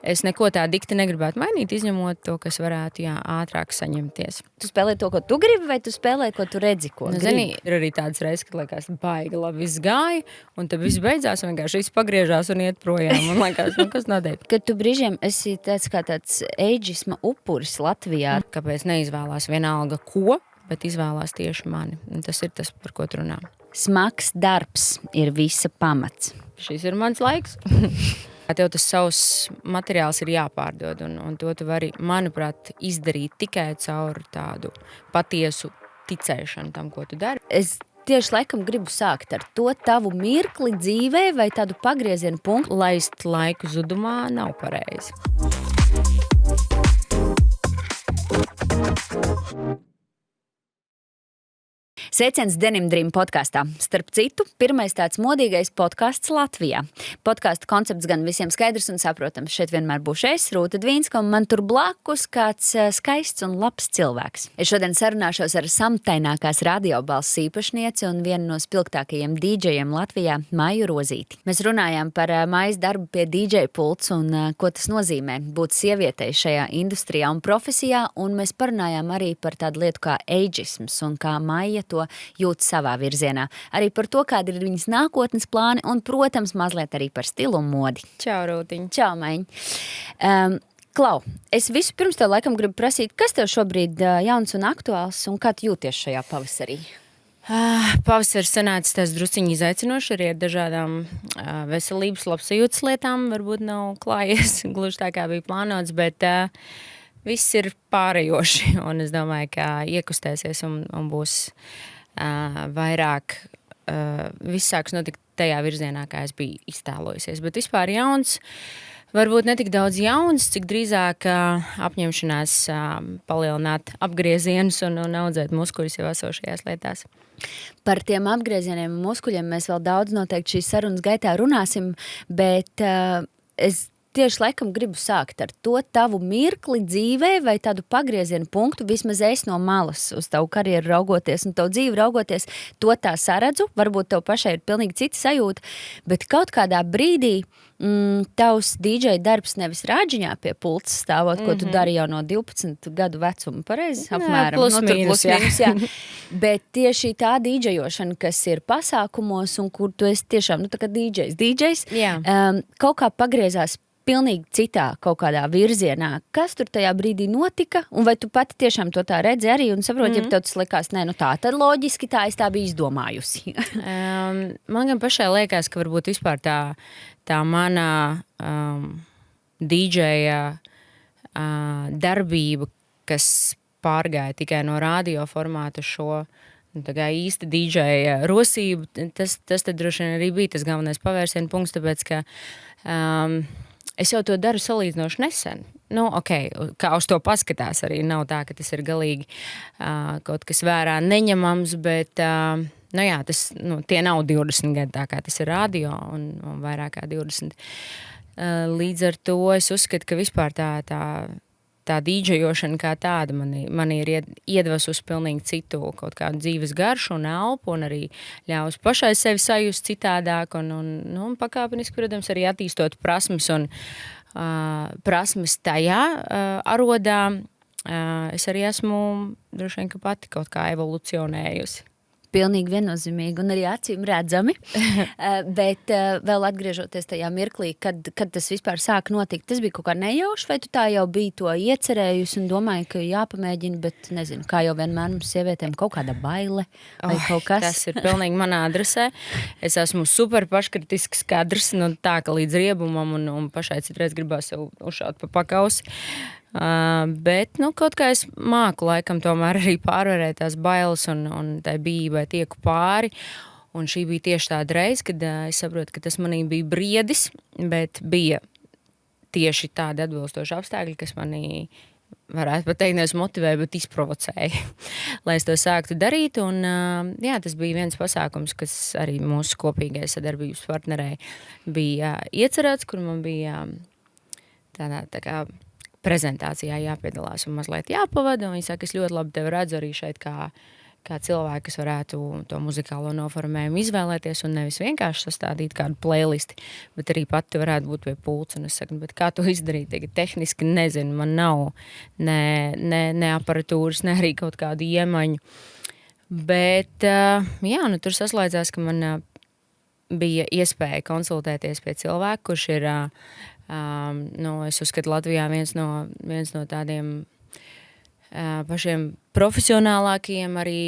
es neko tā dikti negribētu mainīt, izņemot to, kas varētu, ātrāk saņemties. Tu spēlē to, ko tu gribi, vai tu spēlē, ko tu redzi, ko gribi? Zini, ir arī tādas reizes, kad liekas, baigi labi viss gāja, un tad viss beidzās, un vienkārši viss pagriežās un iet projām, un liekas, kas notiek. Kad tu brīžiem esi tāds eidžisma upuris Latvijā. Kāpēc neizvēlās vienalga ko, bet izvēlās tieši mani. Un tas ir tas, par ko tu runā. Smags darbs ir visa pamats. Šis ir mans laiks. Tev tas savs materiāls ir jāpārdod, un to tu vari, manuprāt, izdarīt tikai caur tādu patiesu ticēšanu tam, ko tu dari. Es tieši laikam gribu sākt ar to tavu mirkli dzīvē vai tādu pagriezienu punktu. Laist laiku zudumā nav pareizi. Sveiciens Denim Dream podkastā. Starp citu, pirmais tāds modīgais podkasts Latvijā. Podkasta koncepts gan visiem skaidrs un saprotams. Šeit vienmēr būšu es, Rūta Dvīnska, un man tur blakus kāds skaists un labs cilvēks. Es šodien sarunāšos ar samtainākās radiobalss īpašnieci un vienu no spilgtākajiem dīdžejiem Latvijā, Maju Rozīti. Mēs runājām par Majas darbu pie dīdžeja pults un ko tas nozīmē būt sievietei šajā industrijā un profesijā, un mēs parunājām arī par tādu lietu kā eidžisms un kā Maja to jūt savā virzienā. Arī par to, kādi ir viņas nākotnes plāni un, protams, mazliet arī par stilu un modi. Čau, Rūtiņ. Čau, Maiņ. Klau, es vispirms tev laikam gribu prasīt, kas tev šobrīd jauns un aktuāls un kā tu jūties šajā pavasarī? Pavasaris sanācis tās drusciņi izaicinoši arī ar dažādām veselības labsajūtas lietām. Varbūt nav klājies gluži tā, kā bija plānots, bet viss ir pārējoši, un es domāju, ka iekustēsies un būs vairāk, viss sāks notikt tajā virzienā, kā es biju iztēlojusies. Bet vispār jauns, varbūt ne tik daudz jauns, cik drīzāk apņemšanās palielināt apgriezienus un audzēt muskuļus jau esošajās lietās. Par tiem apgriezieniem un muskuļiem mēs vēl daudz noteikti šīs sarunas gaitā runāsim, bet es tieši laikam gribu sākt ar to tavu mirkli dzīvē vai tādu pagriezienu punktu, vismaz es no malas uz tavu karjeru raugoties un tavu dzīvi raugoties, to tā saredzu, varbūt tev pašai ir pilnīgi cita sajūta, bet kaut kādā brīdī tavs dīdžeja darbs nevis rāģiņā pie pults stāvot, ko tu dari jau no 12 gadu vecuma, pareizi? Apmēram. Plus mīnus, jā. Bet tieši tā dīdžejošana, kas ir pasākumos un kur tu esi tiešām, tā kā dīdžejs, kaut kā pagriezās pilnīgi citā kaut kādā virzienā. Kas tur tajā brīdī notika? Un vai tu pati tiešām to tā redzi arī un saproti, ja tev tas likās, tā tad loģiski tā es tā biju izdomājusi? Man gan pašai liekas, ka varbūt vispār tā mana dīdžeja darbība, kas pārgāja tikai no radio formāta šo tā kā īsti dīdžeja rosību, tas tad droši vien arī bija tas galvenais pavērsienu punkts, tāpēc, ka es jau to daru salīdzinoši nesen. Kā uz to paskatās arī nav tā, ka tas ir galīgi kaut kas vērā neņemams, bet tie nav 20 gadi tā, kā tas ir radio un vairāk kā 20. Līdz ar to es uzskatu, ka vispār tā dīdžejošana kā tāda mani ir iedvesusi pilnīgi citu kaut kādu dzīves garšu un elpu un arī ļaus pašai sevi sajust citādāk un pakāpeniski, protams, arī attīstot prasmes un prasmes tajā arodā. Es arī esmu droši vien, ka pati kaut kā evolucionējusi. Pilnīgi viennozīmīgi un arī acīm redzami, bet vēl atgriežoties tajā mirklī, kad tas vispār sāk notikt, tas bija kaut kā nejauši, vai tu tā jau biji to iecerējusi un domāji, ka jāpamēģina, bet nezinu, kā jau vienmēr mums sievietēm kaut kāda baile vai kaut kas? Tas ir pilnīgi manā adresē. Es esmu super paškritisks kadrs, tā, ka līdz riebumam un pašai citreiz gribās sev uzšaut pa pakausi. Bet kaut kā es māku laikam tomēr arī pārvarēt tās bailes un tai bijībai tieku pāri. Un šī bija tieši tāda reize, kad es saprotu, ka tas manī bija briedis, bet bija tieši tādi atbilstoši apstākļi, kas manī varētu pat teikt, nevis motivēja, bet izprovocēja, lai es to sāktu darīt. Un tas bija viens pasākums, kas arī mūsu kopīgai sadarbības partnerei bija iecerēts, kur man bija tādā tā kā prezentācijā jāpiedalās un mazliet jāpavada. Un viņi saka, es ļoti labi tevi redzu arī šeit kā cilvēki, kas varētu to muzikālo noformējumu izvēlēties un nevis vienkārši sastādīt kādu playlisti, bet arī pati varētu būt pie pults. Un es saku, bet kā to izdarīt? Tagad tehniski nezinu, man nav ne aparatūras, ne arī kaut kādu iemaņu. Bet jā, nu, tur saslēdzās, ka man bija iespēja konsultēties pie cilvēka, kurš ir, es uzskatu, Latvijā viens no tādiem pašiem profesionālākajiem arī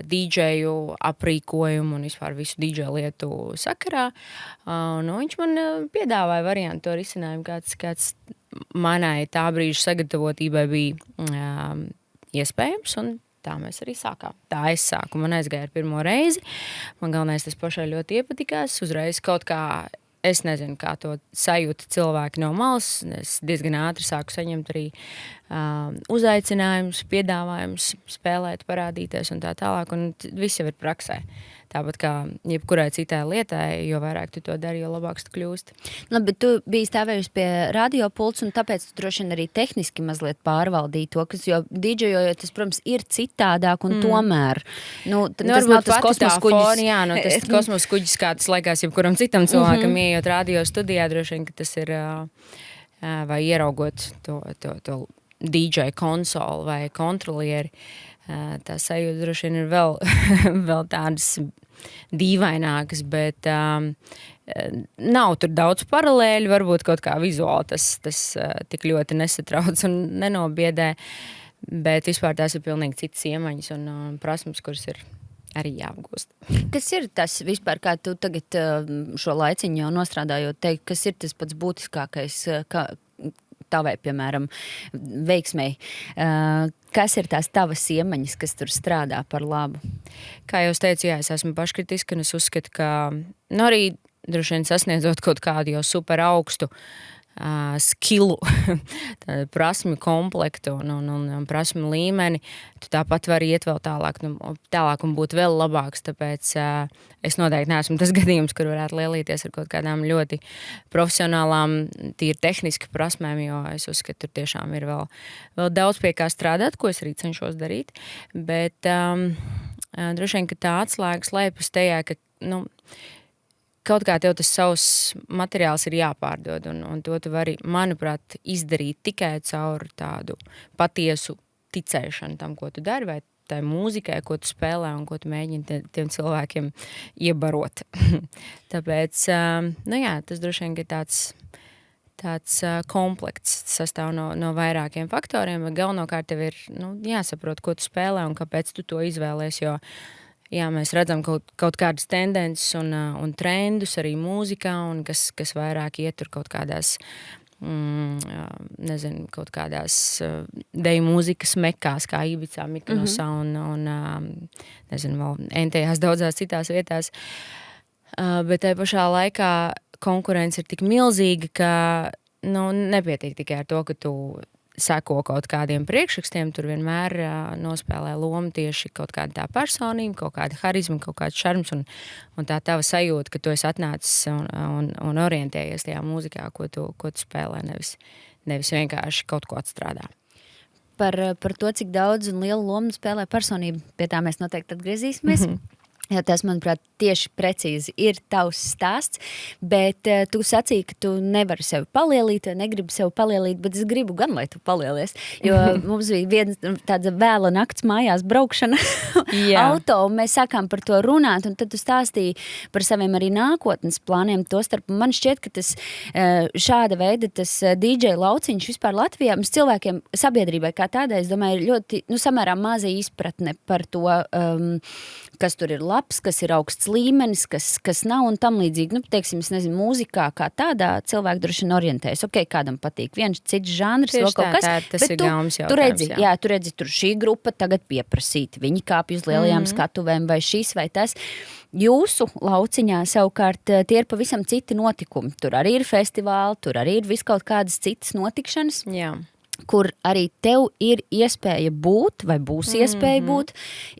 dīdžeju aprīkojumu un vispār visu dīdžeju lietu sakarā. Viņš man piedāvāja variantu to risinājumu, kāds manai tā brīža sagatavotībai bija iespējams, un tā mēs arī sākām. Tā es sāku, man aizgāja ar pirmo reizi. Man galvenais tas pašai ļoti iepatikās. Uzreiz kaut kā, es nezinu, kā to sajūta cilvēki no malas. Es diezgan ātri sāku saņemt arī uzaicinājumus, piedāvājumus spēlēt, parādīties un tā tālāk. Un viss jau ir praksē. Tāpat kā jebkurai citai lietai, jo vairāk tu to dari, jo labāks tu kļūsti. Labi, bet tu biji stāvējusi pie radiopults, un tāpēc tu droši vien arī tehniski mazliet pārvaldīji to, kas, jo dīdžejojot, tas, protams, ir citādāk, un tomēr, tas nav tas kosmos kuģis. Jā, tas kosmos kuģis, kā tas laikās jebkuram citam cilvēkam, ieejot radio studijā, droši vien, ka tas ir, vai ieraugot to DJ konsoli vai kontrolieri, tā sajūta droši vien ir vēl tādas dīvainākas, bet nav tur daudz paralēļu, varbūt kaut kā vizuāli tas tik ļoti nesatrauc un nenobiedē, bet vispār tās ir pilnīgi citas iemaņas un prasmes, kuras ir arī jāapgūst. Kas ir tas vispār, kā tu tagad šo laiciņu jau nostrādājot teikt, kas ir tas pats būtiskākais, tavai, piemēram, veiksmei? Kas ir tās tavas iemaņas, kas tur strādā par labu? Kā jau es teicu, jā, es esmu paškritiska, un es uzskatu, ka arī droši vien sasniedzot kaut kādu jau super augstu skillu, prasmi komplektu un prasmi līmeni, tu tāpat vari iet vēl tālāk un būt vēl labāks, tāpēc es noteikti neesmu tas gadījums, kur varētu lielīties ar kaut kādām ļoti profesionālām, tīri tehniski prasmēm, jo es uzskatu, tur tiešām ir vēl daudz pie kā strādāt, ko es arī cenšos darīt, bet droši vien, ka tā atslēga slēpjas tajā, ka, kaut kā tev tas savs materiāls ir jāpārdod, un to tu vari, manuprāt, izdarīt tikai caur tādu patiesu ticēšanu tam, ko tu dari, vai tai mūzikai, ko tu spēlē un ko tu mēģini tiem cilvēkiem iebarot. Tāpēc, tas droši vien, ka tāds komplekts sastāv no vairākiem faktoriem, bet galvenokārt tev ir jāsaprot, ko tu spēlē un kāpēc tu to izvēlies, jo jā, mēs redzam kaut kādas tendences un trendus arī mūzikā, un kas vairāk ietur kaut kādās, kaut kādās deju mūzikas mekās, kā Ibicā, Mikonosā un vēl entajās daudzās citās vietās. Bet tai pašā laikā konkurence ir tik milzīga, ka nepietiek tikai ar to, ka tu seko kaut kādiem priekšrakstiem, tur vienmēr nospēlē lomu tieši kaut kāda tā personība, kaut kāda harizma, kaut kāds šarms un tā tava sajūta, ka tu esi atnācis un orientējies tajā mūzikā, ko tu spēlē, nevis vienkārši kaut ko atstrādā. Par to, cik daudz un lielu lomu spēlē personība, pie tā mēs noteikti atgriezīsimies. Jo tas, manuprāt, tieši precīzi ir tavs stāsts, bet tu sacīji, ka tu nevari sevi palielīt, negribi sevi palielīt, bet es gribu gan, lai tu palielies, jo mums bija viena tāda vēla nakts mājās braukšana auto, un mēs sākām par to runāt, un tad tu stāstīji par saviem arī nākotnes plāniem, tostarp man šķiet, ka tas šāda veida, tas DJ lauciņš vispār Latvijā, mums cilvēkiem, sabiedrībai kā tādai, es domāju, ir ļoti, samērā maza izpratne par to, kas tur ir labs, kas ir augsts līmenis, kas nav un tam līdzīgi. Teiksim, es nezinu, mūzikā kā tādā cilvēki droši vien orientējas. Ok, kādam patīk viens cits žanrs, vēl kaut kas. Tas ir gaumas jautājums. Tu redzi, tur šī grupa tagad pieprasīt. Viņi kāpj uz lielajām skatuvēm vai šis vai tas. Jūsu lauciņā savukārt tie ir pavisam citi notikumi. Tur arī ir festivāli, tur arī ir viskaut kādas citas notikšanas. Jā. kur arī tev ir iespēja būt, vai būs iespēja būt,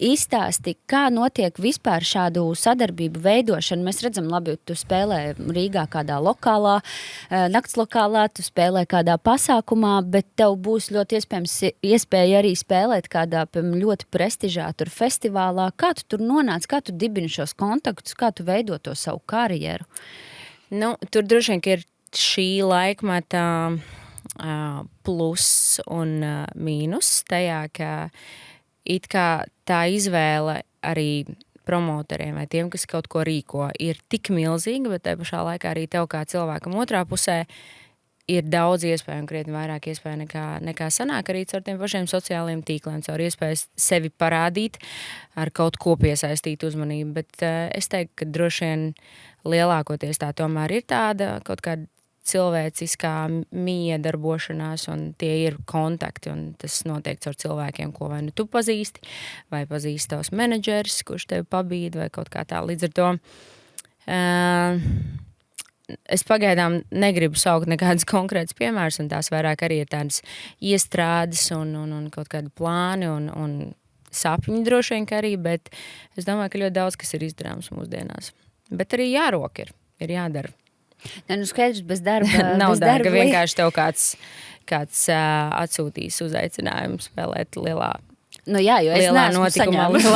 izstāsti, kā notiek vispār šādu sadarbību veidošana. Mēs redzam, labi, tu spēlē Rīgā kādā lokālā, naktslokālā, tu spēlē kādā pasākumā, bet tev būs ļoti iespējams iespēja arī spēlēt kādā ļoti prestižā tur festivālā. Kā tu tur nonāc, kā tu dibini šos kontaktus, kā tu veido to savu karjeru? Nu, tur droši vien ir šī laikmeta plus un mīnus tajā, ka it kā tā izvēle arī promotoriem vai tiem, kas kaut ko rīko, ir tik milzīga, bet tajā pašā laikā arī tev kā cilvēkam otrā pusē ir daudz iespēju un krietni vairāk iespēju nekā sanāk arī caur tiem pašiem sociālajiem tīkliem, caur iespēju sevi parādīt, ar kaut ko piesaistīt uzmanību, bet es teiktu, ka droši vien lielākoties tā tomēr ir tāda kaut kāda cilvēciskā miedarbošanās, un tie ir kontakti, un tas notiek caur cilvēkiem, ko vai nu tu pazīsti, vai pazīsti tavs menedžers, kurš tevi pabīd, vai kaut kā tā. Līdz ar to es pagaidām negribu saukt nekādus konkrētus piemērus, un tās vairāk arī ir tādas iestrādes un kaut kādi plāni un sapņi droši vien arī, bet es domāju, ka ļoti daudz, kas ir izdarāms mūsdienās. Bet arī jārok ir jādara. Ne, nu skaidrs, bez darba. Nav bez darba, ka vienkārši tev kāds atsūtīs uzaicinājumu spēlēt lielā Nu jā, jo es neesmu saņēmusi.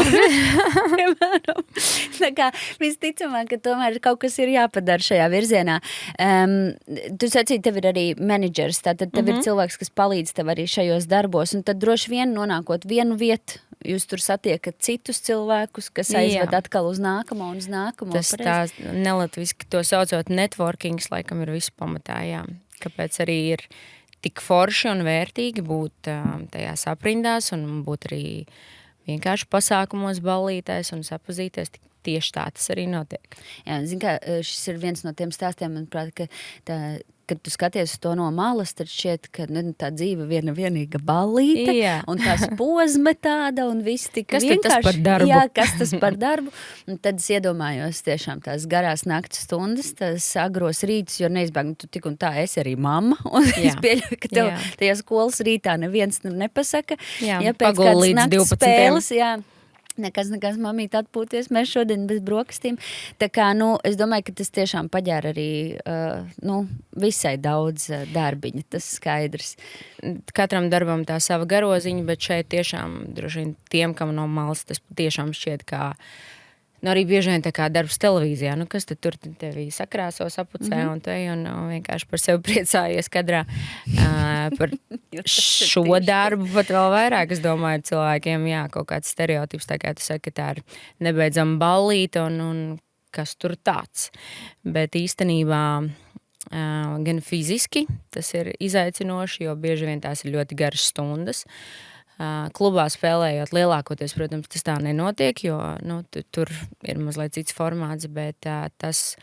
Tā kā visticamāk, ka tomēr kaut kas ir jāpadara šajā virzienā. Tu sacīji, tev ir arī menedžers, tātad tev ir cilvēks, kas palīdz tev arī šajos darbos, un tad droši vien nonākot vienu vietu, jūs tur satiekat citus cilvēkus, kas aizved atkal uz nākamo un uz nākamo. Tas tā nelatviski to saucot networkings, laikam ir visu pamatā, jā. Kāpēc arī ir tik forši un vērtīgi būt tajās aprindās un būt arī vienkārši pasākumos ballītais un sapazīties. Tieši tā tas arī notiek. Jā, zin kā, šis ir viens no tiem stāstiem, manuprāt, ka kad tu skaties uz to no malas, tad šķiet, ka tā dzīve vienīga ballīte, un tās pozme tāda, un viss tik kas vienkārši. Kas tas par darbu? Jā, kas tas par darbu? Un tad es iedomājos tiešām tās garās naktas stundas, tās agros rītus, jo neizbēgni tu tik un tā esi arī mamma, un es pieļauju, ka tev tajā skolas rītā neviens nepasaka. Jā, pēc kādas naktas 12. spēles, jā. Nekas, mamīt atpūties, mēs šodien bez brokastīm. Tā kā, es domāju, ka tas tiešām paģēra arī, visai daudz darbiņa, tas skaidrs. Katram darbam tā sava garoziņa, bet šeit tiešām, droši vien tiem, kam no malas, tas tiešām šķiet kā, arī bieži vien tā kā darbs televīzijā, kas tad tur tevi sakrāso, sapucē un vienkārši par sevi priecājies kadrā. Par šo darbu pat vēl vairāk, es domāju, cilvēkiem, kaut kāds stereotips, tā kā tu saki, ka tā ir nebeidzama ballīte un kas tur tāds. Bet īstenībā gan fiziski tas ir izaicinoši, jo bieži vien tās ir ļoti garas stundas. Klubā spēlējot lielākoties, protams, tas tā nenotiek, jo tur ir mazliet cits formāts, bet tas,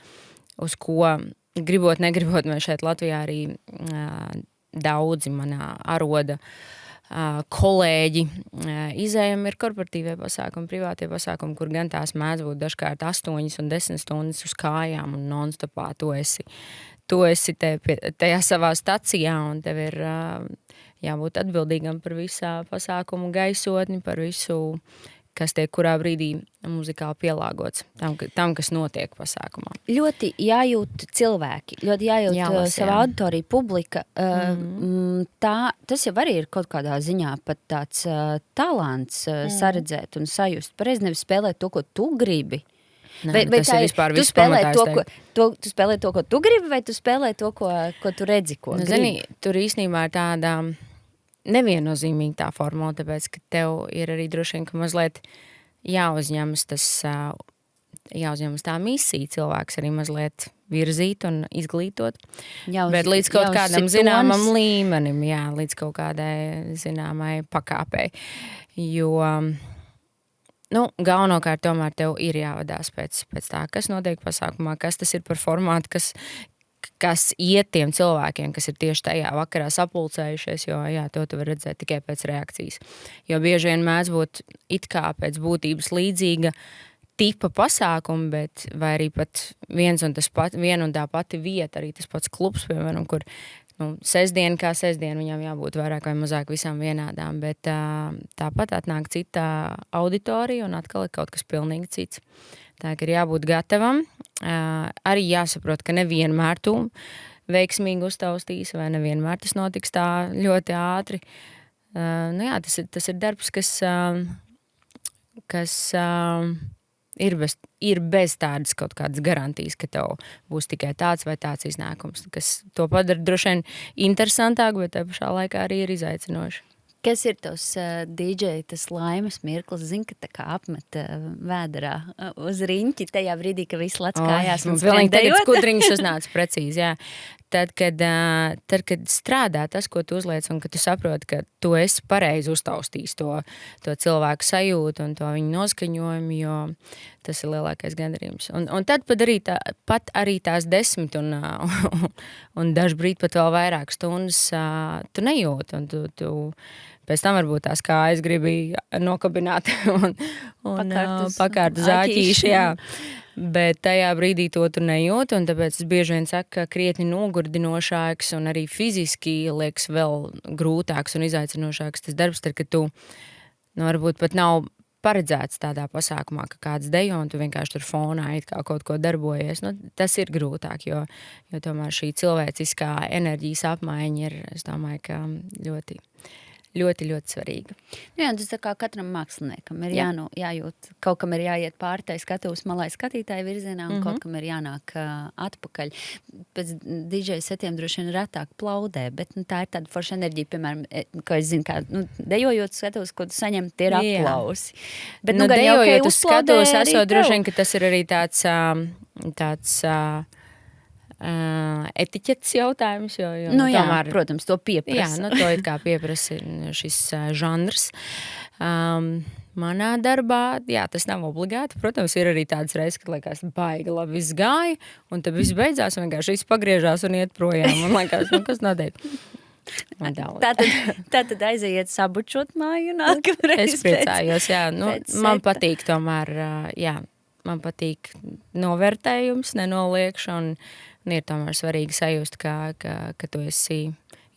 uz ko gribot, negribot, mēs šeit Latvijā arī daudzi manā aroda kolēģi izējam ir korporatīvie pasākumi, privātie pasākumi, kur gan tās mēdz būt dažkārt 8 un 10 stundas uz kājām un non-stopā tu esi tajā savā stacijā un tev ir jābūt atbildīgam par visā pasākumu gaisotni, par visu, kas tiek kurā brīdī muzikāli pielāgots tam, kas notiek pasākumā. Ļoti jājūt cilvēki, ļoti jājūt savā auditorija, publika. Tas jau arī ir kaut kādā ziņā pat tāds talants saredzēt un sajust. Pareizi nevis spēlēt to, ko tu gribi. Nē, tas ir vispār viss pamatā. Tu spēlē to, ko tu gribi, vai tu spēlē to, ko tu redzi, ko gribi? Zini, tur īstenībā ir tāda neviennozīmīga tā formula, tāpēc, ka tev ir arī droši vien, ka mazliet jāuzņemas tā misija cilvēks arī mazliet virzīt un izglītot. Bet līdz kaut kādam zināmam līmenim, līdz kaut kādai zināmai pakāpei. Jo galvenokārt tomēr tev ir jāvadās pēc tā, kas notiek pasākumā, kas tas ir par formātu, kas iet tiem cilvēkiem, kas ir tieši tajā vakarā sapulcējušies, jo to tu var redzēt tikai pēc reakcijas. Jo bieži vien mēdz būt it kā pēc būtības līdzīga tipa pasākuma, bet vai arī pat viena un tā pati vieta, arī tas pats klubs, piemēram, kur sestdiena kā sestdiena, viņām jābūt vairāk vai mazāk visām vienādām, bet tāpat atnāk cita auditorija un atkal ir kaut kas pilnīgi cits. Tā ir jābūt gatavam, arī jāsaprot, ka nevienmēr tu veiksmīgi uztaustīs vai nevienmēr tas notiks tā ļoti ātri. Tas ir darbs, kas ir bez tādas kaut kādas garantijas, ka tev būs tikai tāds vai tāds iznākums, kas to padara droši vien interesantāk, bet tajā pašā laikā arī ir izaicinoši. Kas ir tavs DJ, tas laimes mirklis? Zini, ka tā kā apmet vēderā uz riņķi tajā brīdī, ka viss lec kājās un spēlējot. Tagad skudriņš uznāca precīzi, jā. Tad, kad strādā tas, ko tu uzliec, un ka tu saproti, ka tu esi pareizi uztaustījis to cilvēku sajūtu un to viņu noskaņojumu, jo tas ir lielākais gandarījums. Un tad pat arī tās 10 un dažbrīd pat vēl vairāk stundas tu nejūti, un tu pēc tam varbūt tās kājas gribi nokabināt un pakārt uz āķīši, jā. Bet tajā brīdī to tu nejūti, un tāpēc es bieži vien saku, ka krietni nogurdinošāks un arī fiziski liekas vēl grūtāks un izaicinošāks tas darbs, tad, kad tu varbūt pat nav paredzēts tādā pasākumā, ka kāds dejo un tu vienkārši tur fonā it kā kaut ko darbojies. Tas ir grūtāk, jo tomēr šī cilvēciskā enerģijas apmaiņa ir, es domāju, ka ļoti, ļoti, ļoti svarīga. Jā, tas tā kā katram māksliniekam ir jājūt, kaut kam ir jāiet pāri tai skatuves malai skatītāju virzienā un kaut kam ir jānāk atpakaļ. Pēc DJ setiem droši vien retāk plaudē, bet tā ir tāda forša enerģija, piemēram, ko es zinu, kā dejojot skatuves, ko tu saņem, tie ir aplausi. Bet, dejojot uz skatuves, esot droši vien, ka tas ir arī tāds etiķetes jautājums, jo tomēr, protams, to pieprasa. Jā, to it kā pieprasa šis žanrs. Manā darbā, tas nav obligāti. Protams, ir arī tādas reizes, kad liekas baigi labi viss gāja, un tad viss beidzās, un vienkārši viss pagriežās un iet projām. Man liekas, kas notiek? Tātad aiziet sabučot māju nākamreiz. Es priecājos, man patīk tomēr, man patīk novērtējums, nenoliekšu, un ir tomēr svarīgi sajust, ka tu esi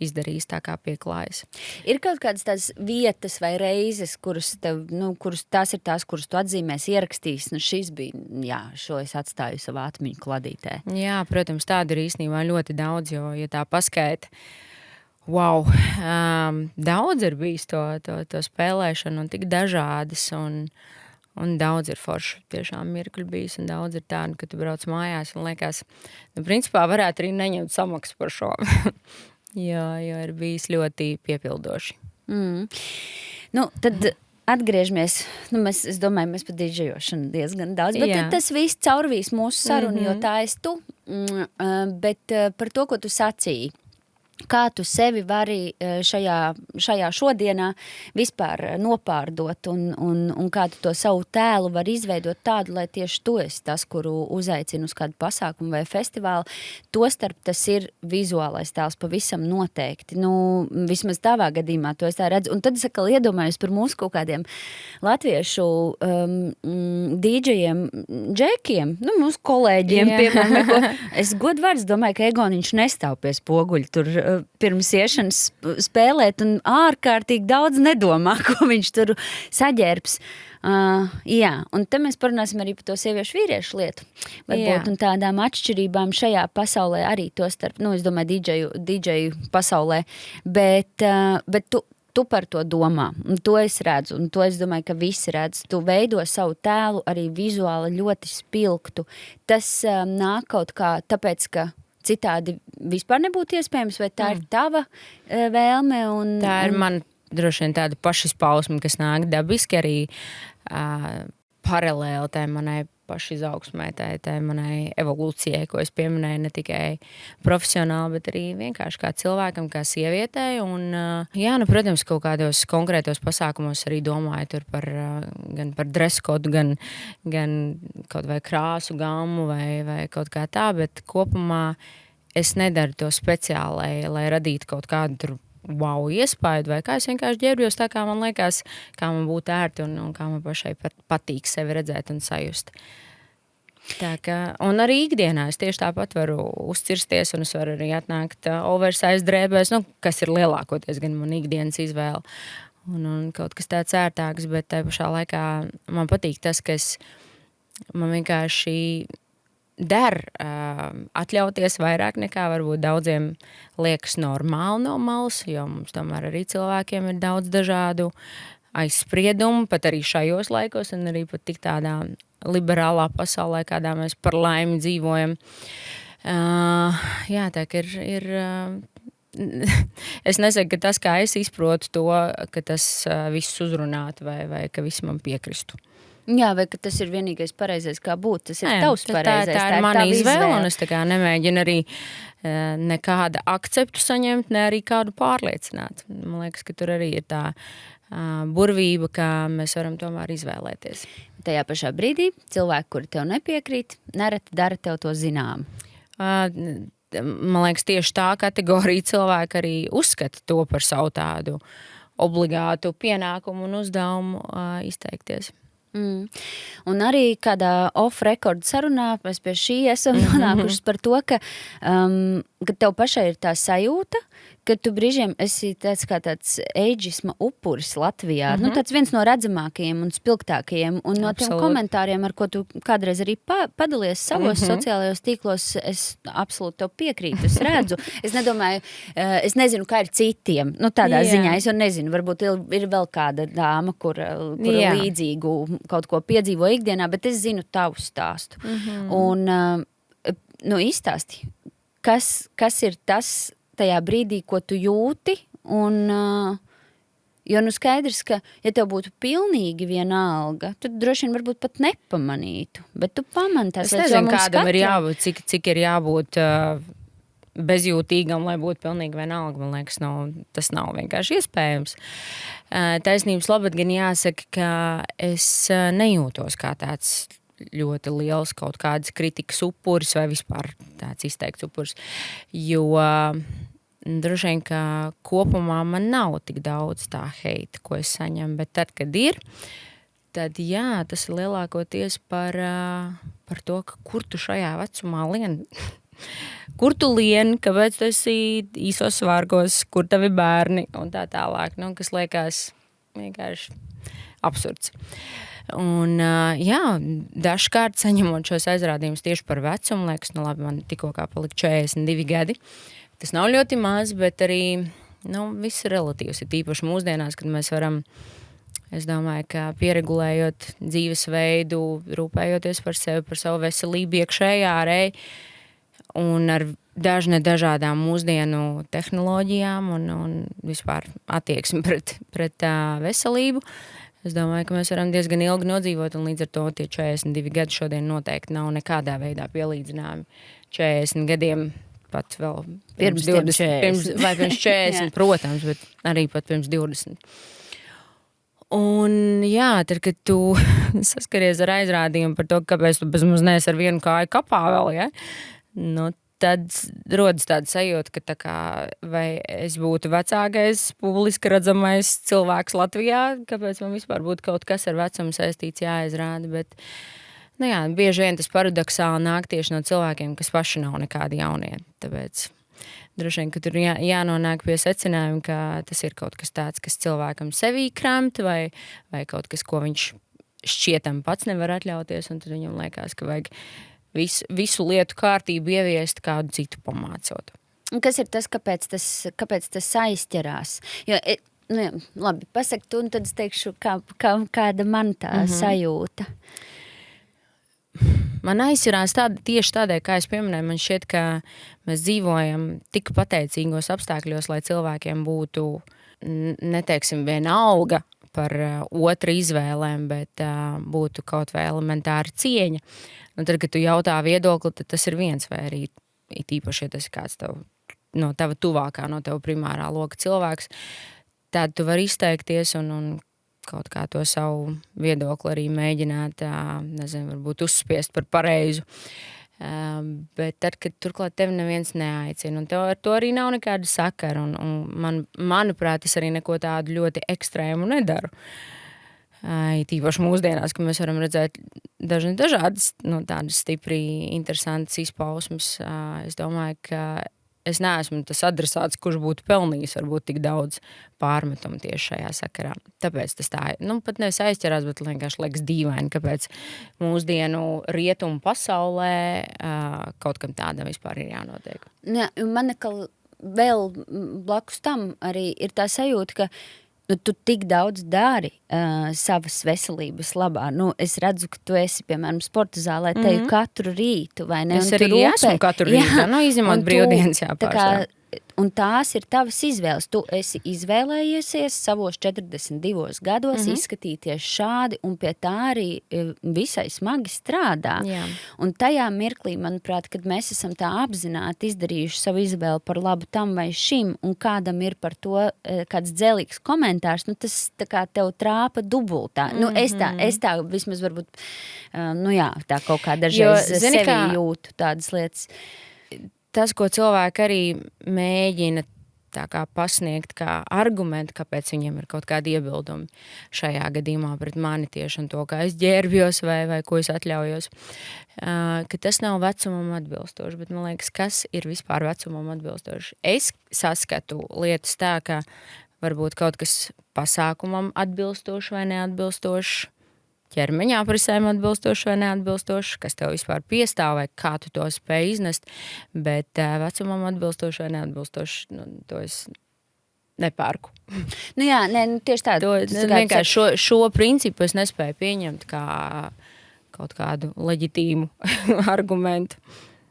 izdarījis tā, kā pieklājas. Ir kaut kādas tās vietas vai reizes, kuras tās ir tās, kuras tu atzīmēs, ierakstīs, šis bija, šo es atstāju savā atmiņu kladītē. Jā, protams, tāda ir īstenībā ļoti daudz, jo, ja tā paskaita, wow, daudz ir bijis to spēlēšanu un tik dažādas, un daudz ir forši tiešām mirkļi bijis, un daudz ir tādu, ka tu brauc mājās un liekas, principā varētu arī neņemt samaksu par šo, jo ir bijis ļoti piepildoši. Tad atgriežamies, es domāju, mēs par didžejošanu diezgan daudz, bet tas viss caurvīs mūsu sarunu, jo tā esi tu, bet par to, ko tu sacīji. Kā tu sevi vari šajā šodienā vispār nopārdot un kā tu to savu tēlu var izveidot tādu, lai tieši tu esi tas, kuru uzaicina uz kādu pasākumu vai festivālu. Tostarp tas ir vizuālais tēls pavisam noteikti. Vismaz tavā gadījumā to es tā redzu. Un tad es atkal iedomājos par mūsu kaut kādiem latviešu dīdžejiem, džekiem, mūsu kolēģiem, piemēram, es godvārds domāju, ka Egoniņš nestāv pie spoguļa tur pirms iešanas spēlēt un ārkārtīgi daudz nedomā, ko viņš tur saģērbs. Un te mēs parunāsim arī par to sieviešu vīriešu lietu. Varbūt un tādām atšķirībām šajā pasaulē arī to starp, es domāju, didžeju pasaulē, bet tu par to domā, un to es redzu, un to es domāju, ka visi redz. Tu veido savu tēlu arī vizuāli ļoti spilgtu. Tas nāk kaut kā tāpēc, ka citādi vispār nebūtu iespējams, vai tā ir tava vēlme? Tā ir man droši vien tāda pašizpausme, kas nāk dabiski arī paralēli tai manai pašizaugsmai, tai manai evolūcijai, ko es pieminēju ne tikai profesionāli, bet arī vienkārši kā cilvēkam, kā sievietei. Un, protams, kaut kādos konkrētos pasākumos arī domāju tur gan par dreskodu, gan kaut vai krāsu gammu vai kaut kā tā, bet kopumā es nedaru to speciāli, lai radītu kaut kādu tur wow iespaidu, vai kā es vienkārši ģērbjos tā, kā man liekas, kā man būtu ērti un kā man pašai patīk sevi redzēt un sajust. Tā kā, un arī ikdienā es tieši tāpat varu uzcirsties, un es varu arī atnākt oversize drēbēs, kas ir lielākoties gan man ikdienas izvēle. Un kaut kas tāds ērtāks, bet tai pašā laikā man patīk tas, ka man vienkārši der atļauties vairāk nekā varbūt daudziem liekas normāli no malas, jo mums tomēr arī cilvēkiem ir daudz dažādu aizspriedumu, pat arī šajos laikos, un arī pat tik tādā liberālā pasaulē, kādā mēs par laimi dzīvojam. Jā, tā ka ir es nesaku, ka tas, kā es izprotu to, ka tas viss uzrunātu vai ka viss man piekristu. Jā, vai ka tas ir vienīgais pareizais, kā būt. Tas ir tavs pareizais. Tā ir mana izvēle, un es tā kā nemēģinu arī nekāda akceptu saņemt, ne arī kādu pārliecināt. Man liekas, ka tur arī ir tā burvība, kā mēs varam tomēr izvēlēties. Tajā pašā brīdī cilvēki, kuri tev nepiekrīt, nereti dara tev to zinām. Man liekas, tieši tā kategorija cilvēki arī uzskata to par savu tādu obligātu pienākumu un uzdevumu izteikties. Un arī kādā off-record sarunā mēs pie šī esam nonākušas par to, ka tev pašai ir tā sajūta, ka tu brīžiem esi tāds eidžisma upuris Latvijā. Tāds viens no redzamākajiem un spilgtākajiem. Un no tiem komentāriem, ar ko tu kādreiz arī padalies savos sociālajos tīklos, es absolūti tev piekrītu, es redzu. Es nedomāju, es nezinu, kā ir citiem. Tādā ziņā es jau nezinu. Varbūt ir vēl kāda dāma, kur līdzīgu kaut ko piedzīvo ikdienā, bet es zinu tavu stāstu. Un izstāsti, kas ir tas tajā brīdī, ko tu jūti, un, jo skaidrs, ka, ja tev būtu pilnīgi vienalga, tad droši vien varbūt pat nepamanītu, bet tu pamani tās. Es nezinu, kādam ir jābūt, cik ir jābūt bezjūtīgam, lai būtu pilnīgi vienalga, man liekas, tas nav vienkārši iespējams. Taisnības labad gan jāsaka, ka es nejūtos kā tāds ļoti liels kaut kādas kritikas upuris vai vispār tāds izteikts upuris, jo droši vien, ka kopumā man nav tik daudz tā heita, ko es saņemu, bet tad, kad ir, tad jā, tas ir lielākoties par to, ka kur tu šajā vecumā lien. Kur tu lien, kāpēc tu esi īsos svārgos, kur tavi bērni un tā tālāk, kas liekas vienkārši absurds. Un jā, dažkārt saņemot šos aizrādījumus tieši par vecumu, liekas, labi, man tikko kā palika 42 gadi. Tas nav ļoti maz, bet arī viss ir relatīvs. Ir tīpaši mūsdienās, kad mēs varam, es domāju, ka pieregulējot dzīvesveidu, rūpējoties par sevi, par savu veselību iekšējā ārēji un ar dažādām mūsdienu tehnoloģijām un vispār attieksmi pret veselību. Es domāju, ka mēs varam diezgan ilgi nodzīvot, un līdz ar to tie 42 gadi šodien noteikti nav nekādā veidā pielīdzināmi 40 gadiem, pat vēl pirms 20, vai pirms 40, protams, bet arī pat pirms 20. Un jā, tad, kad tu saskaries ar aizrādījumu par to, kāpēc tu bez mums neesi ar vienu kāju kapā vēl, ja? Tad rodas tāda sajūta, ka tā kā, vai es būtu vecākais, publiski redzamais cilvēks Latvijā, kāpēc man vispār būtu kaut kas ar vecumu saistīts jāizrāda, bet, bieži vien tas paradoksāli nāk tieši no cilvēkiem, kas paši nav nekādi jaunie, tāpēc droši vien, ka tur jānonāk pie secinājuma, ka tas ir kaut kas tāds, kas cilvēkam sevī kremt, vai kaut kas, ko viņš šķietam pats nevar atļauties, un tad viņam liekas, ka vajag visu lietu kārtību ieviest kādu citu pamācot. Un kas ir tas, kāpēc tas aizķerās? Jo, labi, pasaki tu, un tad es teikšu, kāda man tā sajūta. Man aizķerās tieši tādēļ, kā es pieminēju, man šķiet, ka mēs dzīvojam tik pateicīgos apstākļos, lai cilvēkiem būtu, neteiksim, vienalga par otra izvēlēm, bet būtu kaut vai elementāra cieņa. Un tad, kad tu jautā viedokli, tad tas ir viens, vai arī īpaši, ja tas ir kāds no tava tuvākā, no tava primārā loka cilvēks, tad tu vari izteikties un kaut kā to savu viedokli arī mēģināt, varbūt uzspiest par pareizu. Bet tad, kad turklāt tevi neviens neaicina, un tev ar to arī nav nekāda sakara, un manuprāt, es arī neko tādu ļoti ekstrēmu nedaru. Tīpaši mūsdienās, ka mēs varam redzēt dažādas, tādas stipri interesantas izpausmes. Es domāju, ka es neesmu tas adresāts, kurš būtu pelnījis varbūt tik daudz pārmetumu tieši šajā sakarā. Tāpēc tas tā, pat nevis aizķerās, bet vienkārši liekas dīvaini, kāpēc mūsdienu rietumu pasaulē kaut kam tādam vispār ir jānotiek. Jā, man vēl blakus tam arī ir tā sajūta, ka tu tik daudz dari savas veselības labā. Es redzu, ka tu esi, piemēram, sporta zālē teju katru rītu, vai ne? Es arī esmu katru rītu, izņemot brīvdienas jāpārstāv. Un tās ir tavas izvēles. Tu esi izvēlējies savos 42 gados izskatīties šādi un pie tā arī visai smagi strādā. Jā. Un tajā mirklī, manuprāt, kad mēs esam tā apzināti izdarījuši savu izvēli par labu tam vai šim un kādam ir par to kāds dzelīgs komentārs, tas tā kā tev trāpa dubultā. Es tā vismaz varbūt, tā kaut kā dažreiz sevi jūtu tādas lietas. Tas, ko cilvēki arī mēģina tā kā pasniegt kā argumentu, kāpēc viņiem ir kaut kādi iebildumi šajā gadījumā pret mani tieši un to, kā es ģērbjos vai ko es atļaujos, ka tas nav vecumam atbilstoši, bet man liekas, kas ir vispār vecumam atbilstoši. Es saskatu lietas tā, ka varbūt kaut kas pasākumam atbilstoši vai neatbilstoši, ķermeņa aprisēm atbilstoši vai neatbilstoši, kas tev vispār piestāv vai kā tu to spēj iznest, bet vecumam atbilstoši vai neatbilstoši, to es nepērku. Tieši tā. Vienkārši šo principu es nespēju pieņemt kā kaut kādu leģitīmu argumentu.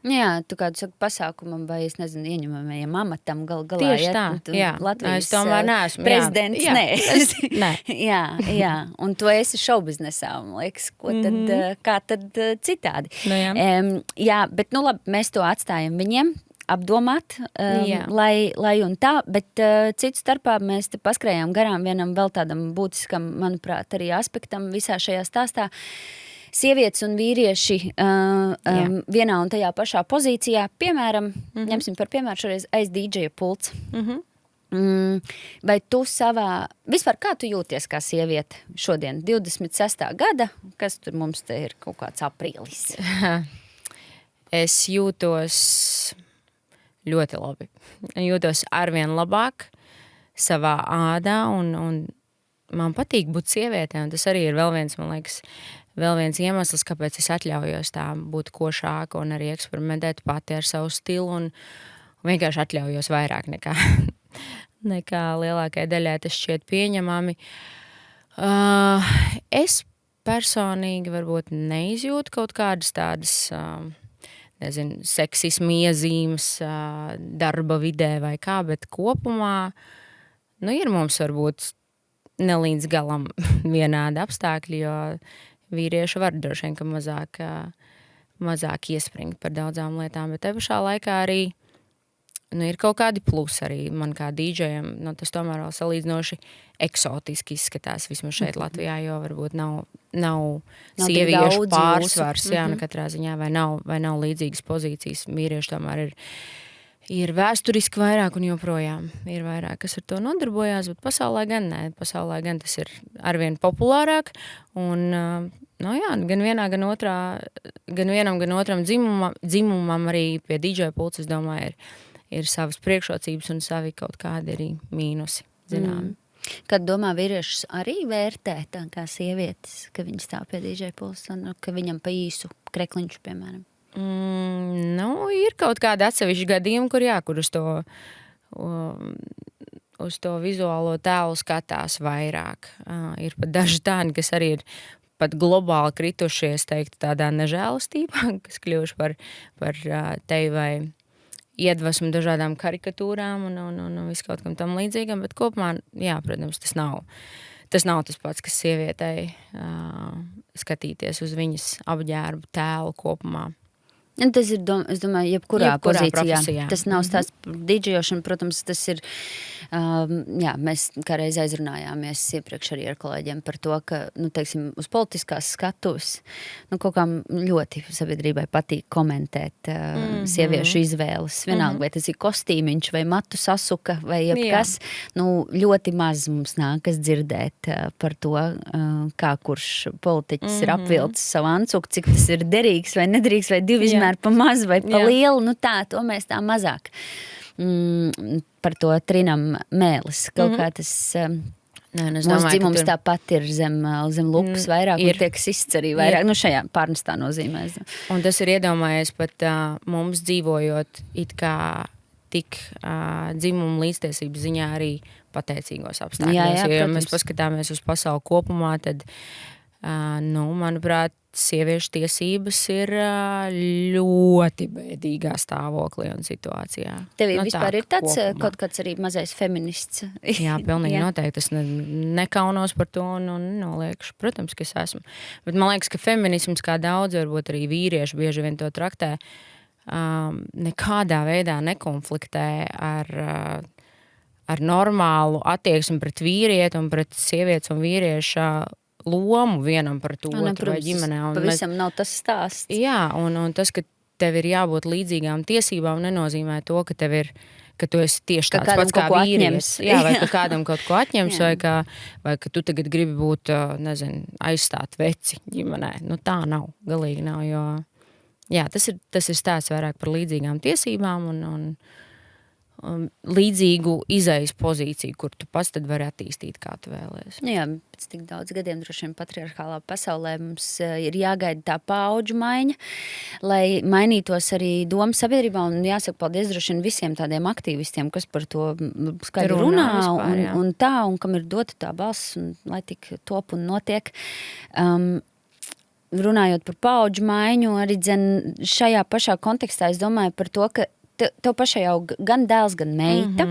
Jā, tu kādu saki pasākumam vai, es nezinu, ieņemamajam amatam galā. Tieši tā, jā. Latvijas es tomēr neesmu. Prezidents, nē. jā, un tu esi šoubiznesā, man liekas, kā tad citādi. Jā, bet labi, mēs to atstājam viņiem apdomāt, lai un tā, bet citu starpā mēs te paskrējām garām vienam vēl tādam būtiskam, manuprāt, arī aspektam visā šajā stāstā. Sievietes un vīrieši vienā un tajā pašā pozīcijā, piemēram, ņemsim par piemēru šoreiz aiz DJ pults. Vai tu vispār kā tu jūties kā sieviete šodien, 26. gada, kas tur mums te ir kaut kāds aprīlis? Es jūtos ļoti labi. Jūtos arvien labāk savā ādā un man patīk būt sievietē, un tas arī ir vēl viens iemesls, kāpēc es atļaujos tā būt košāka un arī eksperimentēt pati ar savu stilu un vienkārši atļaujos vairāk nekā lielākai daļai tas šķiet pieņemami. Es personīgi varbūt neizjūtu kaut kādas tādas, seksismu iezīmes darba vidē vai kā, bet kopumā, ir mums varbūt ne līdz galam vienādi apstākļi, jo vīrieši var droši vien, ka mazāk iespringt par daudzām lietām, bet te pašā laikā arī ir kaut kādi plusi arī man kā dīdžejam, tas tomēr vēl salīdzinoši eksotiski izskatās vismaz šeit Latvijā, jo varbūt nav sieviešu pārsvars, katrā ziņā, vai nav līdzīgas pozīcijas, vīrieši tomēr ir vēsturiski vairāk un joprojām ir vairāk, kas ar to nodarbojās, bet pasaulē gan tas ir arvien populārāk un, gan vienā, gan otrā, gan vienam, gan otram dzimumam arī pie DJ pults, es domāju, ir savas priekšrocības un savi kaut kādi arī mīnusi, zināmi. Kad domā vīriešus arī vērtē tā kā sievietes, ka viņi stāv pie DJ pults un ka viņam pa īsu krekliņš, piemēram? Ir kaut kādi atsevišķi gadījumi, kur uz to vizuālo tēlu skatās vairāk. Ir pat daži tādi, kas arī ir pat globāli kritušies, teikt, tādā nežēlastībā, kas kļuvuši par tevi vai iedvesmu dažādām karikatūrām un visu kaut kam tam līdzīgam, bet kopumā, protams, tas nav tas pats, kas sievietei skatīties uz viņas apģērbu tēlu kopumā. Tas ir, es domāju, jebkurā pozīcijā. Profesijā. Tas nav stāsts par didžejošanu, protams, tas ir, jā, mēs kādreiz aizrunājāmies iepriekš arī ar kolēģiem par to, ka, teiksim, uz politiskās skatuves, kaut kā ļoti sabiedrībai patīk komentēt sieviešu izvēles. Vienalga, vai tas ir kostīmiņš, vai matu sasuka, vai jebkas. Ļoti maz mums nākas dzirdēt par to, kā kurš politiķis ir apvilcis savu ancuku, cik tas ir derīgs vai nederīgs, vai divi izmēri pa maz vai pa lielu, to mēs tā mazāk par to trinam mēlis. Kaut kā tas mūsu dzimums tāpat ir zem lupas vairāk, un tiek sists arī vairāk, šajā pārnestā nozīmē. Un tas ir iedomājies pat mums dzīvojot it kā tik dzimumu līdztiesības ziņā arī pateicīgos apstākļos. Ja mēs paskatāmies uz pasauli kopumā, tad, manuprāt, sieviešu tiesības ir ļoti bēdīgā stāvoklī un situācijā. Tev vispār ir tāds kaut kāds arī mazais feminists? Jā, pilnīgi noteikti. Es nekaunos par to un noliekšu. Protams, ka es esmu. Bet man liekas, ka feminisms kā daudz, varbūt arī vīrieši bieži vien to traktē, nekādā veidā nekonfliktē ar normālu attieksmi pret vīrieti un pret sievietes un vīrieša lomu vienam par to otru vai ģimenē. Pavisam nav tas stāsts. Jā, un tas, ka tev ir jābūt līdzīgām tiesībām, nenozīmē to, ka tu esi tieši tāds pats kā vīrietis. Jā, vai ka kādam kaut ko atņems, vai ka tu tagad gribi būt, aizstāt veci ģimenē. Tā nav, galīgi nav, jo jā, tas ir stāsts vairāk par līdzīgām tiesībām un līdzīgu izejas pozīciju, kur tu pats tad vari attīstīt, kā tu vēlies. Jā, pēc tik daudz gadiem droši vien patriarchālā pasaulē mums ir jāgaida tā paudžu maiņa, lai mainītos arī doma sabiedrībā, un jāsaka paldies droši vien visiem tādiem aktīvistiem, kas par to skaidri runā vispār, un kam ir dota tā balss, un lai tik top un notiek. Runājot par paudžu maiņu, arī šajā pašā kontekstā es domāju par to, ka tev pašai jau gan dēls, gan meita.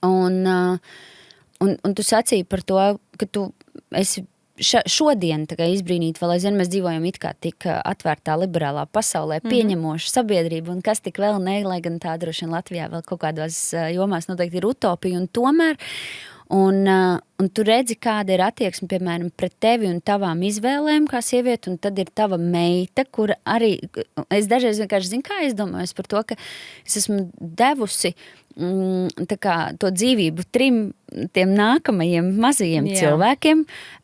Un tu sacīji par to, ka tu esi šodien izbrīnīt, vēl aizvien mēs dzīvojam it kā tik atvērtā liberālā pasaulē, pieņemoša sabiedrība, un kas tik vēl ne, lai gan tā droši vien Latvijā vēl kaut kādās jomās noteikti ir utopija, un tomēr un tu redzi, kāda ir attieksme, piemēram, pret tevi un tavām izvēlēm kā sievieti, un tad ir tava meita, kur arī, es dažreiz vienkārši zinu, kā es domāju par to, ka es esmu devusi to dzīvību tiem nākamajiem mazajiem cilvēkiem,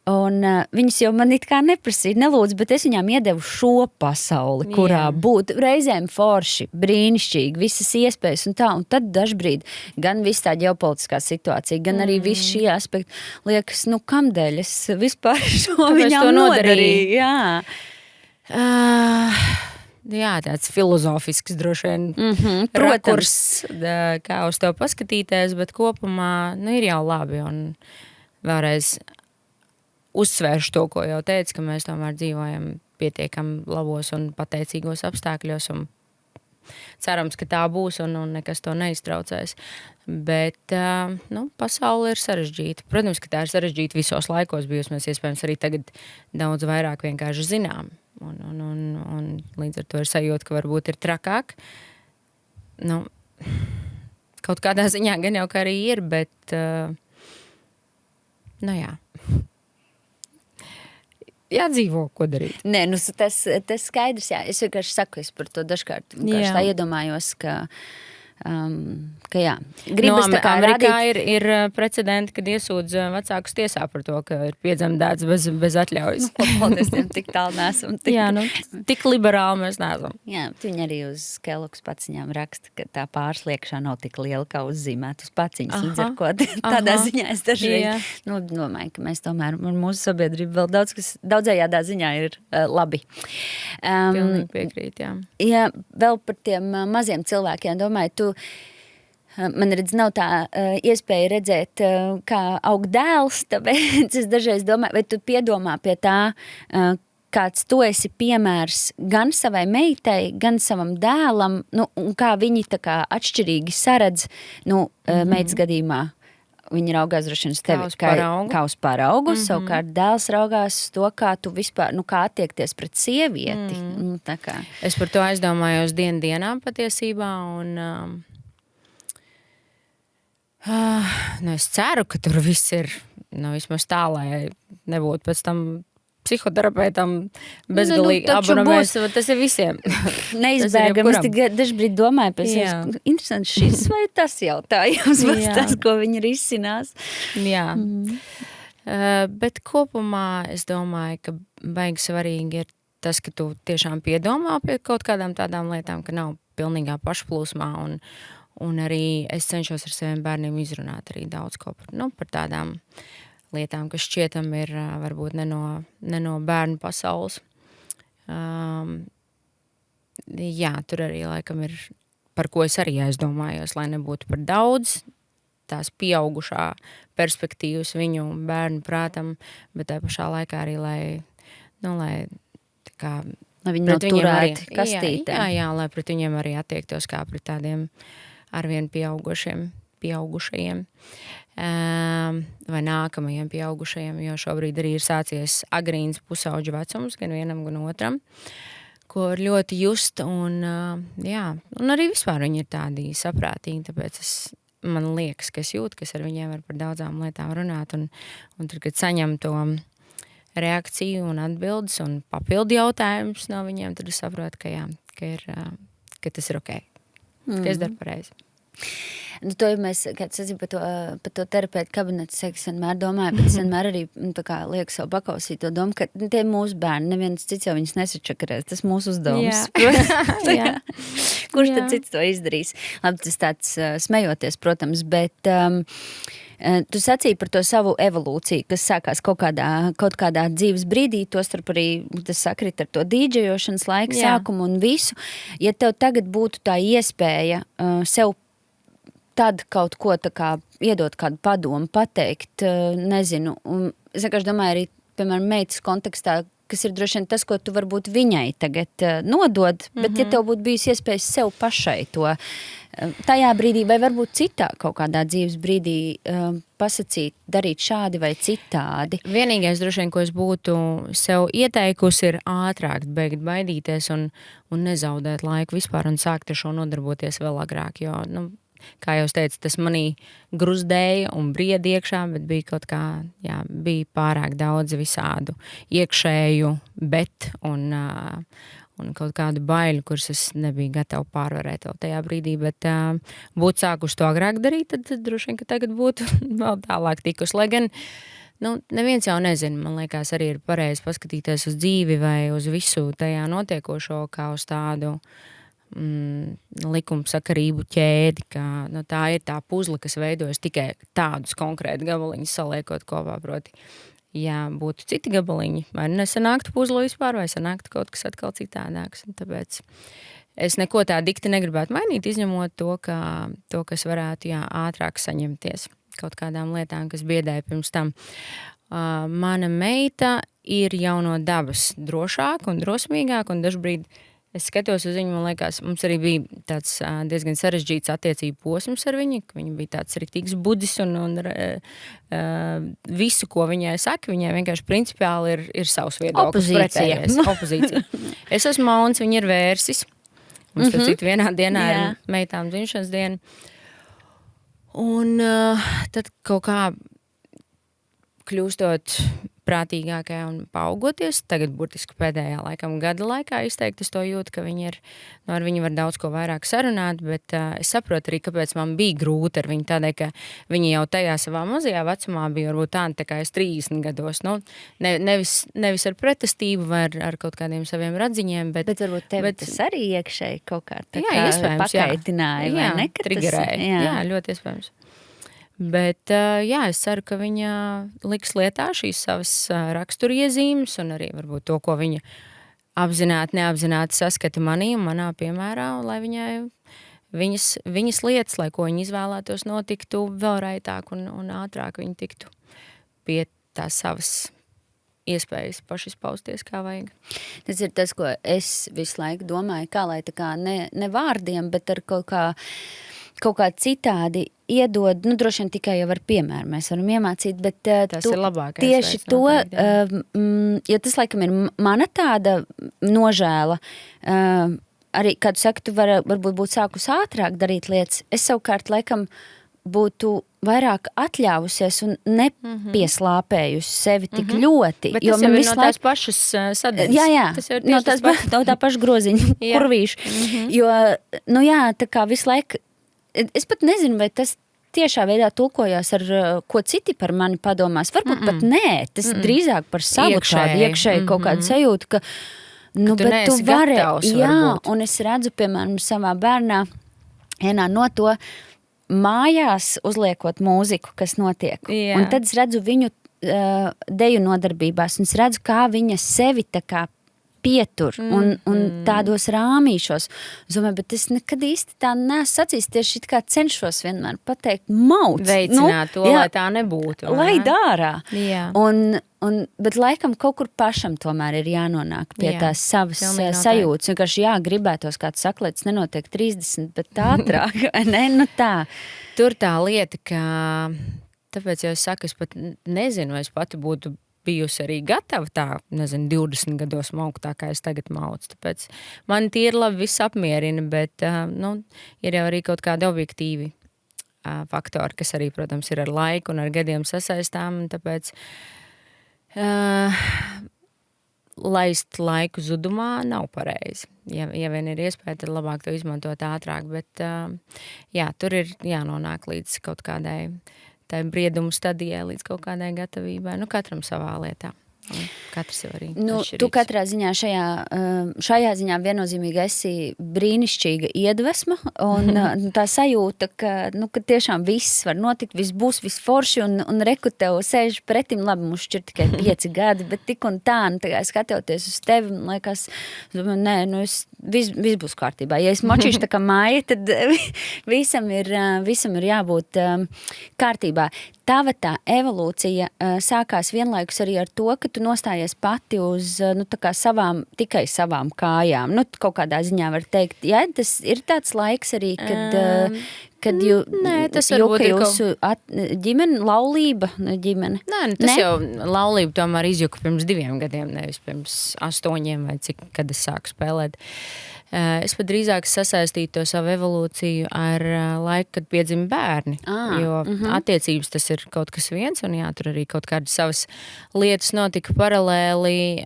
un viņas jau man it kā neprasīja, nelūdz, bet es viņām iedevu šo pasauli, kurā būtu reizēm forši, brīnišķīgi, visas iespējas un tā, un tad dažbrīd gan viss tā ģeopolitiskā situācija, gan arī viss šī aspekti liekas, kamdēļ es vispār šo viņām nodarīju. Jā, tāds filozofisks droši vien rakurs, kā uz tev paskatīties, bet kopumā ir jau labi. Un vēlreiz uzsvēršu to, ko jau teicu, ka mēs tomēr dzīvojam pietiekami labos un pateicīgos apstākļos. Un cerams, ka tā būs un nekas to neiztraucēs. Bet pasaule ir sarežģīta. Protams, ka tā ir sarežģīta visos laikos bijusi. Mēs iespējams arī tagad daudz vairāk vienkārši zinām. Un līdz ar to ir sajūta, ka varbūt ir trakāk. Kaut kādā ziņā gan jau kā arī ir, bet jā. Jādzīvo, ko darīt. Nē, tas skaidrs, jā. Es vienkārši saku, es par to dažkārt tā iedomājos, ka jā. Gribas tā kā Amerikā rādīt... ir precedenti, kad iesūdz vecākus tiesā par to, ka ir piedzemdēts bez atļaujas. Paldies, tik tālu neesam. Tik liberāli mēs neesam. Jā, viņi arī uz Kellogg's paciņām raksta, ka tā pārsliekšana nav tik liela, kā uzzīmēt uz paciņas. Līdz ar ko tādā ziņā es dažreiz domāju, ka mēs tomēr mūsu sabiedrība vēl daudzējādā ziņā ir labi. Pilnīgi piekrīt, jā. Jā, vēl par tiem maziem cilvēkiem domāju, man redz, nav tā iespēja redzēt, kā aug dēls, tāpēc es dažreiz domāju, vai tu piedomā pie tā, kāds tu esi piemērs gan savai meitai, gan savam dēlam, un kā viņi tā kā atšķirīgi saredz, meitas gadījumā viņi raugās droši vien uz tevi Kā uz paraugu, savukārt dēls raugās uz to, kā tu vispār, kā attiekties pret sievieti. Tā kā. Es par to aizdomājos dienā patiesībā, un es ceru, ka tur viss ir, vismaz tā, lai nebūtu pēc tam psihoterapeitam bezgalīgi abonomēs, tas ir visiem. Neizbēgam, es dažbrīd domāju pēc interesanti šis vai tas jautājums, tas, ko viņi risinās. Jā. Bet kopumā es domāju, ka baigi svarīgi ir tas, ka tu tiešām piedomā pie kaut kādām tādām lietām, ka nav pilnīgā pašplūsmā, un arī es cenšos ar saviem bērniem izrunāt arī daudz ko par tādām lietām, kas šķietam ir varbūt ne no bērnu pasaules. Jā, tur arī laikam ir, par ko es arī aizdomājos, lai nebūtu par daudz tās pieaugušā perspektīvas viņu bērnu prātam, bet tā pašā laikā arī, lai viņi nav turēti kastītē. Jā, lai pret viņiem arī attiektos kā pret tādiem arvien pieaugušajiem. Vai nākamajiem pieaugušajiem, jo šobrīd arī ir sācies agrīns pusauģu vecums, gan vienam, gan otram, ko ir ļoti just, un arī vispār viņi ir tādi saprātīgi, tāpēc man liekas, ka es jūtu, ka es ar viņiem var par daudzām lietām runāt, un tad, kad saņem to reakciju un atbildes un papildu jautājumus no viņiem, tad es saprotu, ka tas ir ok, ka es daru pareizi. To jau mēs, kad sacīju par to terapeitu kabinetu, es vienmēr domāju, bet es vienmēr arī lieku savu pakausīt to domu, ka tie mūsu bērni, neviens cits jau viņus nesačakarēs, tas mūsu uzdevums. Jā. Kurš tad cits to izdarīs? Labi, tas tāds smejoties, protams, bet tu sacīji par to savu evolūciju, kas sākās kaut kādā dzīves brīdī, tostarp arī tas sakrit ar to dīdžejošanas laiku sākumu un visu. Ja tev tagad būtu tā iespēja sev tad kaut ko tā kā iedot kādu padomu, pateikt, nezinu. Un es vienkārši domāju arī, piemēram, meitas kontekstā, kas ir droši vien tas, ko tu varbūt viņai tagad nodod, bet ja tev būtu bijusi iespējas sev pašai to tajā brīdī vai varbūt citā kaut kādā dzīves brīdī pasacīt, darīt šādi vai citādi. Vienīgais droši vien, ko es būtu sev ieteikusi, ir ātrāk beigt baidīties un nezaudēt laiku vispār un sākt ar šo nodarboties vēl agrāk, jo, kā jau es teicu, tas manī gruzdēja un brieda iekšā, bet bija kaut kā, bija pārāk daudz visādu iekšēju, bet un kaut kādu baiļu, kuras es nebiju gatava pārvarēt vēl tajā brīdī, bet būtu sākuši to agrāk darīt, tad droši vien, ka tagad būtu vēl tālāk tikus, lai gan, neviens jau nezina, man liekas, arī ir pareizi paskatīties uz dzīvi vai uz visu tajā notiekošo, kā uz tādu likumsakarību ķēdi, ka tā ir tā puzle, kas veidojas tikai tādus konkrēti gabaliņus saliekot kopā, proti, ja būtu citi gabaliņi, vai nesanāktu puzle vispār, vai sanāktu kaut kas atkal citādāks, un tāpēc es neko tā dikti negribētu mainīt, izņemot to, kas varētu, ātrāk saņemties kaut kādām lietām, kas biedēja pirms tam. Mana meita ir jau no dabas drošāka un drosmīgāka, un dažbrīd es skatos uz viņu, man liekas, mums arī bija tāds diezgan sarežģīts attiecību posms ar viņu, ka viņa bija tāds riktīgs budis un visu, ko viņai saka, viņai vienkārši principiāli ir savs viedoklis. Opozīcija. Es esmu mauns, viņa ir vērsis. Mums tad citu vienā dienā ir meitām dzimšanas diena. Un tad kaut kā kļūstot prātīgākai un paaugoties, tagad burtiski pēdējā gada laikā izteikti es to jūtu, ka viņi ar viņu var daudz ko vairāk sarunāt, bet es saprotu arī, kāpēc man bija grūti ar viņu tādēļ, ka viņi jau tajā savā mazajā vecumā bija varbūt tā kā es 30 gados, nevis ar pretestību vai ar kaut kādiem saviem radziņiem, bet varbūt tevi tas arī iekšēji kaut kā tā kā pakaitināja, vai ne? Trigerēja, jā, ļoti iespējams. Bet, es ceru, ka viņa liks lietā šīs savas raksturiezīmes un arī varbūt to, ko viņa apzināti, neapzināti saskata manī un manā piemērā, lai viņai viņas lietas, lai ko viņa izvēlētos, notiktu vēl raitāk un ātrāk viņa tiktu pie tās savas iespējas pašizpausties, kā vajag. Tas ir tas, ko es visu laiku domāju, kā lai tā kā ne vārdiem, bet ar kaut kā citādi iedod, nu, droši vien tikai jau ar piemēru mēs varam iemācīt, bet Tas ir labākais tieši veids to, noteikti, jo tas laikam ir mana tāda nožēla, arī, kad tu saki, tu varbūt būtu sākus ātrāk darīt lietas, es savukārt laikam būtu vairāk atļāvusies un nepieslāpējusi sevi tik ļoti. Bet tas jau ir no tās pašas sadaļas. Jā, tas jau ir no tā paša groziņa, kurvīšu. Jo, nu jā, tā kā visu laiku, es pat nezinu, vai tas tiešā veidā tulkojās ar ko citi par mani padomās. Varbūt pat nē, tas drīzāk par savu tādu iekšēju kaut kādu sajūtu, ka nu, tu bet tu vari, gatavs, jā, varbūt. un es redzu, piemēram, savā bērnā, vienā no to, mājās uzliekot mūziku, kas notiek. Jā. Un tad es redzu viņu deju nodarbībās, un es redzu, kā viņa sevi tā kā pietur un tādos rāmīšos. Es domāju, bet es nekad īsti tā neesmu sacījis, tieši it kā cenšos vienmēr pateikt mauc. Veicināt to, lai tā nebūtu. Lai dārā. Jā. Bet laikam kaut kur pašam tomēr ir jānonāk pie tās savas sajūtas. Vienkārši gribētos, kā tu saka, lai tas nenotiek 30, bet ātrāk, vai ne? Nu tā. Tur tā lieta, ka tāpēc jau es saku, es pat nezinu, es pati būtu bijusi arī gatava tā, 20 gados maukt tā, kā es tagad maucu. Tāpēc man tīri labi viss apmierina, bet ir jau arī kaut kādi objektīvi faktori, kas arī, protams, ir ar laiku un ar gadiem sasaistām, un tāpēc laist laiku zudumā nav pareizi. Ja vien ir iespēja, tad labāk to izmantot ātrāk, bet tur ir jānonāk līdz kaut kādai tai briedumu stadijai, līdz kaut kādai gatavībai. Nu, katram savā lietā. Katrs jau arī atšķirīgs. Tu katrā ziņā šajā ziņā viennozīmīgi esi brīnišķīga iedvesma un tā sajūta, ka tiešām viss var notikt, viss būs, viss forši un reku tev sēž pretim, labi, mums šķir tikai 5 gadi, bet tik un tā, tā kā skatoties uz tevi, man liekas, nē, viss būs kārtībā. Ja es močīšu tā kā māja, tad visam ir jābūt kārtībā. Tava tā evolūcija sākās vienlaikus arī ar to, ka tu nostājies pati uz tikai savām kājām. Nu, kaut kādā ziņā var teikt, jā, tas ir tāds laiks arī, kad jūsu ģimene, laulība, ģimene. Tas jau laulība tomēr izjuka pirms 2 gadiem, nevis pirms 8 vai cik, kad es sāku spēlēt. Es pat drīzāk sasaistītu to savu evolūciju ar laiku, kad piedzima bērni, jo attiecības tas ir kaut kas viens, un tur arī kaut kādas savas lietas notika paralēli,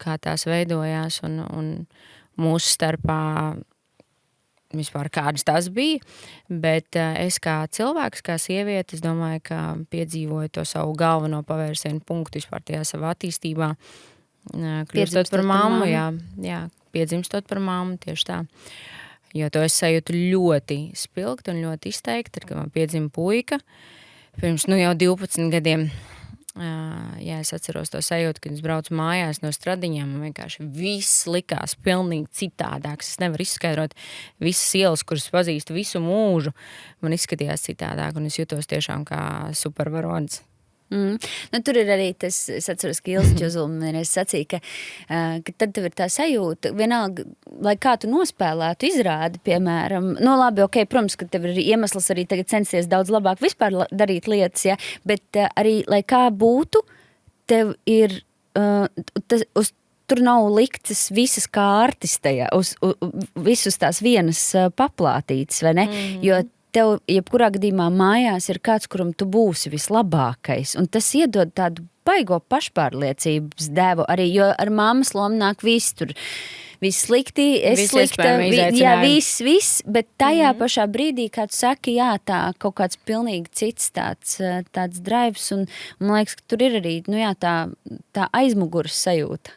kā tās veidojās, un mūsu starpā vispār kādas tās bija, bet es kā cilvēks, kā sieviete, es domāju, ka piedzīvoju to savu galveno pavērsienu punktu vispār tajā savā attīstībā, kļūstot par mammu, jā, piedzimstot par mammu, tieši tā. Jo to es sajūtu ļoti spilgt un ļoti izteikti, kad man piedzima puika. Pirms jau 12 gadiem, es atceros to sajūtu, kad es braucu mājās no Stradiņām, un vienkārši viss likās pilnīgi citādāks. Es nevaru izskaidrot visas ielas, kuras pazīstu visu mūžu. Man izskatījās citādāk, un es jutos tiešām kā supervaronis. Tur ir arī tas, es atceros, ka Ilze Čuzula es sacīju, ka tad tev ir tā sajūta, vienalga, lai kā tu nospēlētu izrādi, piemēram, labi, protams, ka tev ir iemesls arī tagad censties daudz labāk vispār darīt lietas, ja, bet arī, lai kā būtu, tev ir, tur nav liktas visas kārtis tajā, uz visus tās vienas paplātītas, vai ne, jo tev, jebkurā gadījumā mājās ir kāds, kuram tu būsi vislabākais, un tas iedod tādu baigo pašpārliecības devu arī, jo ar mammas lomu nāk viss tur. Viss slikti, es slikta, viss, bet tajā pašā brīdī, kā tu saki, tā kaut kāds pilnīgi cits tāds drives, un man liekas, ka tur ir arī, tā aizmuguras sajūta,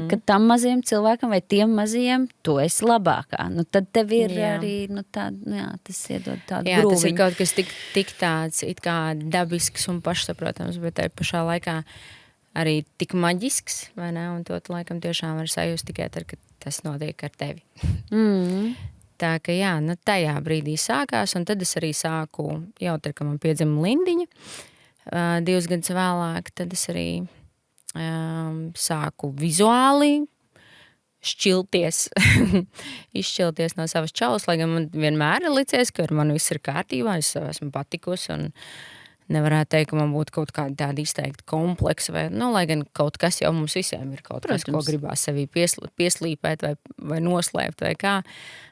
ka tam mazajam cilvēkam vai tiem mazajiem tu esi labākā, tad tev ir arī, tas iedod tādu grūviņu. Tas ir kaut kas tik tāds, it kā dabisks un pašsaprotams, bet tai pašā laikā arī tik maģisks, vai ne? Un to laikam tiešām var sajust tikai tad, kad tas notiek ar tevi. Tā ka tajā brīdī sākās, un tad es arī sāku, jau tad, kad man piedzima Lindiņa, 2 gadus vēlāk, tad es arī sāku vizuāli šķilties, izšķilties no savas čalas, lai gan man vienmēr ir licies, ka ar mani viss ir kārtībā, es esmu patikusi un nevarētu teikt, ka man būtu kaut kāda tāda izteikta kompleksa, vai, lai gan kaut kas jau mums visiem ir kaut kas, ko gribās sevī pieslīpēt vai noslēpt vai kā,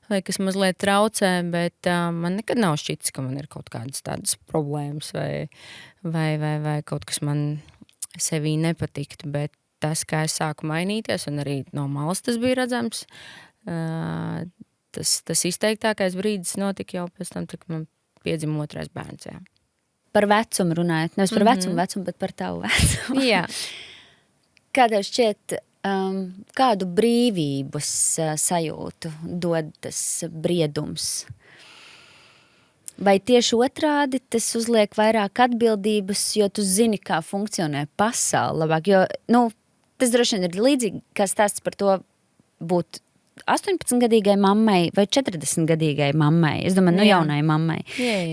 vai kas mazliet traucē, bet man nekad nav šķitis, ka man ir kaut kādas tādas problēmas vai kaut kas man sevī nepatiktu, bet tas, kā es sāku mainīties, un arī no malas tas bija redzams, tas izteiktākais brīdis notika jau pēc tam, kad man piedzima otrais bērns, jā. Par vecumu runājot, nevis par vecumu, bet par tavu vecumu. Jā. Kā tev šķiet, kādu brīvības sajūtu dod tas briedums? Vai tieši otrādi tas uzliek vairāk atbildības, jo tu zini, kā funkcionē pasaule labāk? Jo, tas droši vien ir līdzīgi, kā stāsts par to būt 18-gadīgai mammai vai 40-gadīgai mammai. Es domāju, jaunai mammai,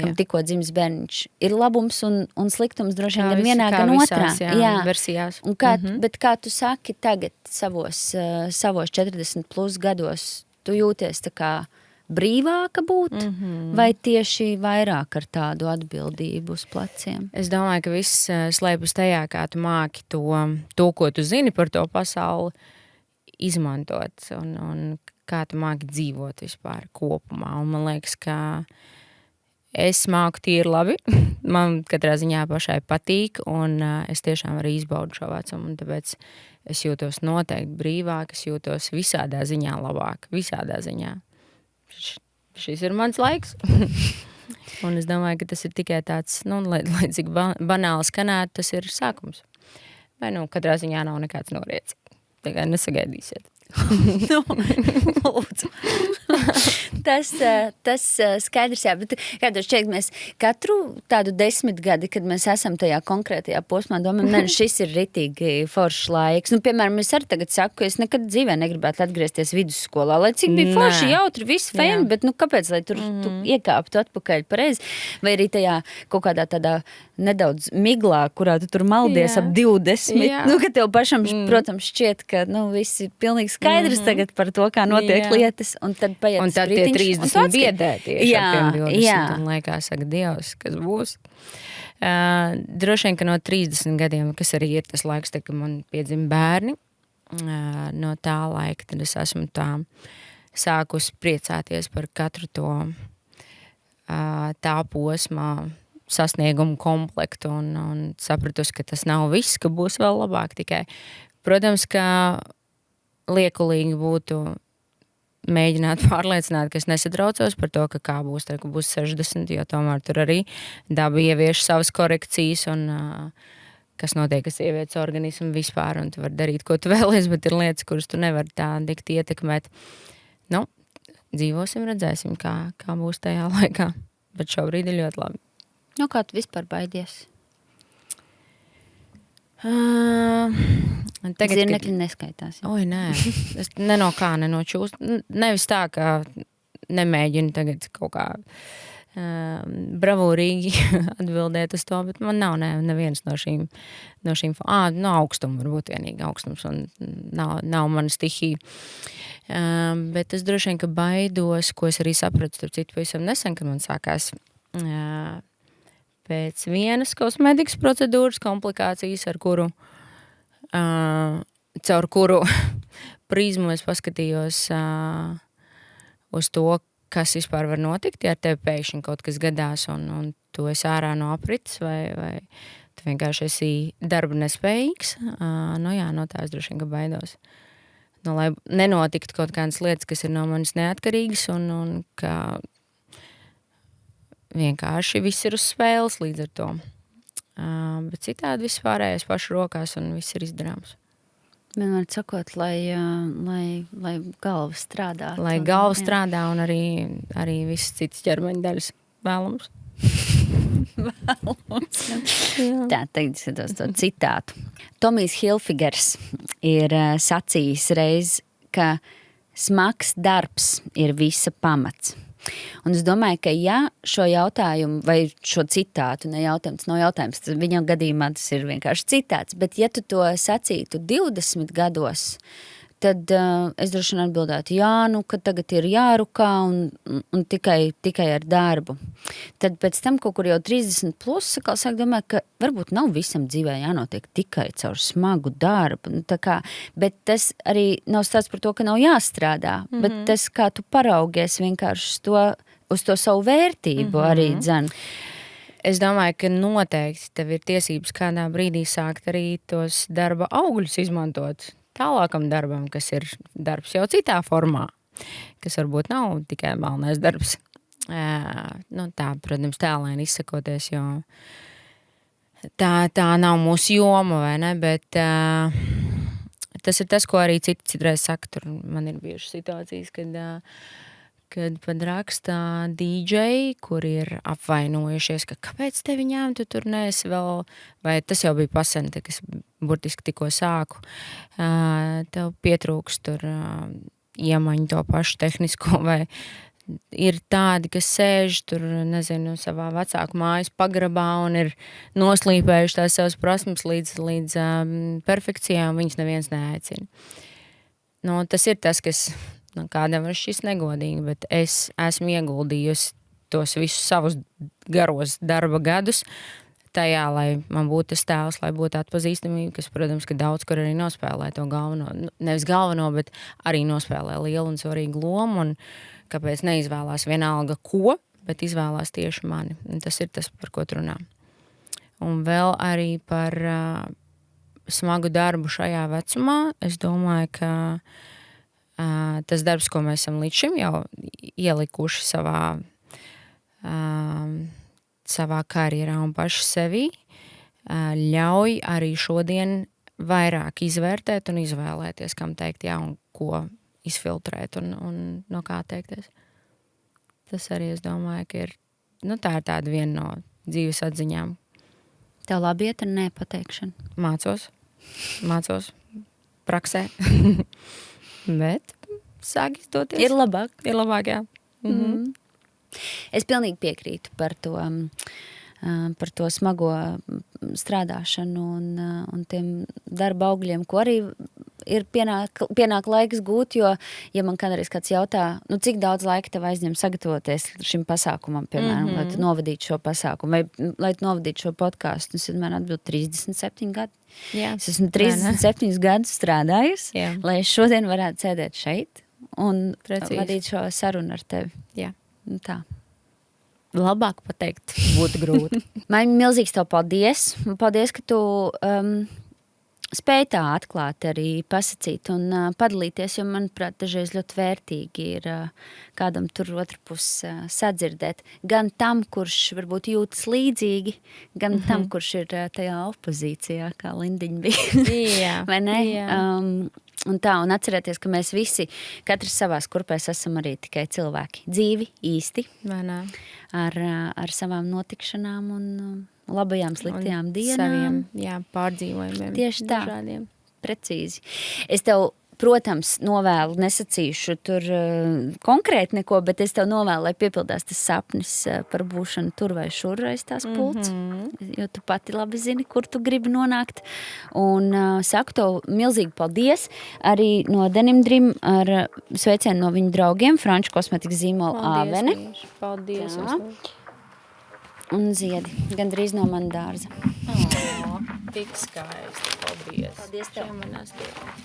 kam tikko dzimis bērniņš. Ir labums un sliktums droši vien gan vienā, gan otrā. Versijās. Un bet kā tu saki tagad savos 40 plus gados, tu jūties tā kā brīvāka būt, vai tieši vairāk ar tādu atbildību uz pleciem? Es domāju, ka viss slēpjas tajā, kā tu māki to, ko tu zini par to pasauli, izmantot un kā tu māki dzīvot vispār kopumā. Un man liekas, ka es māku tīri labi. Man katrā ziņā pašai patīk, un es tiešām arī izbaudu šo vecumu, un tāpēc es jūtos noteikti brīvāk, es jūtos visādā ziņā labāk, visādā ziņā. Šis ir mans laiks. Un es domāju, ka tas ir tikai tāds, lai cik banāli skanētu, tas ir sākums. Vai katrā ziņā nav nekāds noriets. Tikai nesagaidīsiet. Lūdzu. Tas skaidrs, jā, bet kā tev šķiet, mēs katru tādu 10 gadi, kad mēs esam tajā konkrētajā posmā, domājam, šis ir ritīgi foršs laiks. Piemēram, es arī tagad saku, ka es nekad dzīvē negribētu atgriezties vidusskolā, lai cik bija forši, jautri, viss fēni, bet kāpēc, lai tur tu iekāptu atpakaļ pareizi, vai arī tajā kaut kādā tādā nedaudz miglā, kurā tu tur maldies ap 20, ka tev pašam, protams, šķiet, ka, viss ir pilnīgi skaidrs tagad par to, kā notiek lietas, un tad paiet un tad tie 30 biedē tieši ar tiem 20, un liekas, saka, Dievs, kas būs. Droši vien, ka no 30 gadiem, kas arī ir tas laiks, kad man piedzima bērni, no tā laika, tad es esmu tā sākus priecāties par katru to tā posmā sasniegumu komplektu un sapratusi, ka tas nav viss, ka būs vēl labāk tikai. Protams, ka liekulīgi būtu mēģināt pārliecināt, ka es nesatraucos par to, ka kā būs, tad, ka būs 60, jo tomēr tur arī daba ievieš savas korekcijas un kas notiek ar sievietes organismu vispār, un tu vari darīt, ko tu vēlies, bet ir lietas, kuras tu nevari tā dikti ietekmēt. Dzīvosim, redzēsim, kā būs tajā laikā, bet šobrīd ir ļoti labi. Kā tu vispār baidies? Zirnekļi neskaitās. Oi, nē. Es ne no kā nenočūst. Nevis tā, ka nemēģinu tagad kaut kā bravūrīgi atbildēt uz to, bet man nav neviens no šīm no augstuma varbūt vienīgi augstums un nav mana stihija. Bet es droši vien, ka baidos, ko es arī sapratu, starp citu pavisam nesen, kad man sākās pēc vienas kosmētikas procedūras komplikācijas, caur kuru prizmu es paskatījos uz to, kas vispār var notikt, ja ar tevi pēkšņi kaut kas gadās un tu esi ārā no aprites vai tu vienkārši esi darba nespējīgs. No tā es droši vien, ka baidos. Lai nenotiktu kaut kādas lietas, kas ir no manis neatkarīgas un ka vienkārši viss ir uz spēles līdz ar to. Bet citādi viss pārējais pašu rokās un viss ir izdarāms. Vienmēr sakot, lai galva strādā. Lai galva strādā un arī viss citas ķermeņa daļas vēlams. Tā, tagad skatos to citātu. Tomijs Hilfigers ir sacījis reiz, ka smags darbs ir visa pamats. Un es domāju, ka ja šo jautājumu vai šo citātu, ne jautājums, nav jautājums, tad viņam gadījumā tas ir vienkārši citāts, bet ja tu to sacītu 20 gados, tad es droši vien atbildētu, jā, nu, ka tagad ir jārukā un tikai ar darbu. Tad pēc tam kaut kur jau 30 plus, sāk domāt, ka varbūt nav visam dzīvē jānotiek tikai caur smagu darbu. Nu, tā kā, bet tas arī nav stāsts par to, ka nav jāstrādā, bet tas, kā tu paraugies vienkārši uz to savu vērtību arī dzen. Es domāju, ka noteikti tev ir tiesības kādā brīdī sākt arī tos darba augļus izmantot tālākam darbam, kas ir darbs jau citā formā, kas varbūt nav tikai melnais darbs. Nu, tā, protams, tēlēni izsakoties, jo tā nav mūsu joma, vai ne, bet tas ir tas, ko arī citreiz saka, tur man ir bijušas situācijas, kad pat rakstā DJ, kur ir apvainojušies, ka kāpēc tevi ņēma, tu tur neesi vēl, vai tas jau bija pasente, kas burtiski tikko sāku, tev pietrūks tur iemaņu to pašu tehnisko, vai ir tādi, kas sēž tur, nezinu, savā vecāku mājas pagrabā un ir noslīpējuši tās savas prasmes līdz perfekcijām, viņas neviens neaicina. Nu, tas ir tas, kas kādam var šis negodīgi, bet es esmu ieguldījusi tos visus savus garos darba gadus tajā, lai man būtu tas tēls, lai būtu atpazīstamība, kas, protams, ka daudz kur arī nospēlē to galveno, nevis galveno, bet arī nospēlē lielu un svarīgu lomu, un kāpēc neizvēlās vienalga ko, bet izvēlās tieši mani. Un tas ir tas, par ko tu runā. Un vēl arī par smagu darbu šajā vecumā, es domāju, ka tas darbs, ko mēs esam līdz šim jau ielikuši savā karjerā un paši sevī, ļauj arī šodien vairāk izvērtēt un izvēlēties, kam teikt jā un ko izfiltrēt un no kā teikties. Tas arī, es domāju, ka ir, tā ir tāda viena no dzīves atziņām. Tev labi iet ar nepateikšanu? Mācos praksē. Bet sāk izdoties. Ir labāk. Ir labāk, jā. Es pilnīgi piekrītu par to smago strādāšanu un tiem darba augļiem, ko arī ir pienāk laiks gūt, jo, ja man kādreiz kāds jautā, cik daudz laika tev aizņem sagatavoties šim pasākumam, piemēram, lai tu novadītu šo pasākumu, vai lai tu novadītu šo podcastu, es vienmēr atbildu 37 gadi. Jā. Es esmu 37 gadus strādājusi, lai es šodien varētu sēdēt šeit un vadīt šo sarunu ar tevi. Jā. Tā. Labāk pateikt būtu grūti. Man milzīgs tev paldies. Paldies, ka tu spēj tā atklāt arī pasacīt un padalīties, jo, manuprāt, dažreiz ļoti vērtīgi ir kādam tur otrpus sadzirdēt. Gan tam, kurš varbūt jūtas līdzīgi, gan tam, kurš ir tajā opozīcijā, kā Lindiņa bija. Jā. Vai ne? Jā. Un atcerēties, ka mēs visi, katrs savās kurpēs esam arī tikai cilvēki. Dzīvi, īsti, ar savām notikšanām un labajām, sliktajām dienām. Saviem, pārdzīvojumiem. Tieši tā, dažādiem. Precīzi. Es tev, protams, novēlu, nesacīšu tur konkrēti neko, bet es tev novēlu, lai piepildās tas sapnis par būšanu tur vai šur aiz tās pults, jo tu pati labi zini, kur tu gribi nonākt. Un saku tev milzīgi paldies arī no Denim Dream ar sveicienu no viņu draugiem, franču kosmetikas zīmola Āvene. Paldies. Un ziedi, gandrīz no mana dārza. Tik skaisti. Paldies. Paldies tev. Šiem manās dienās.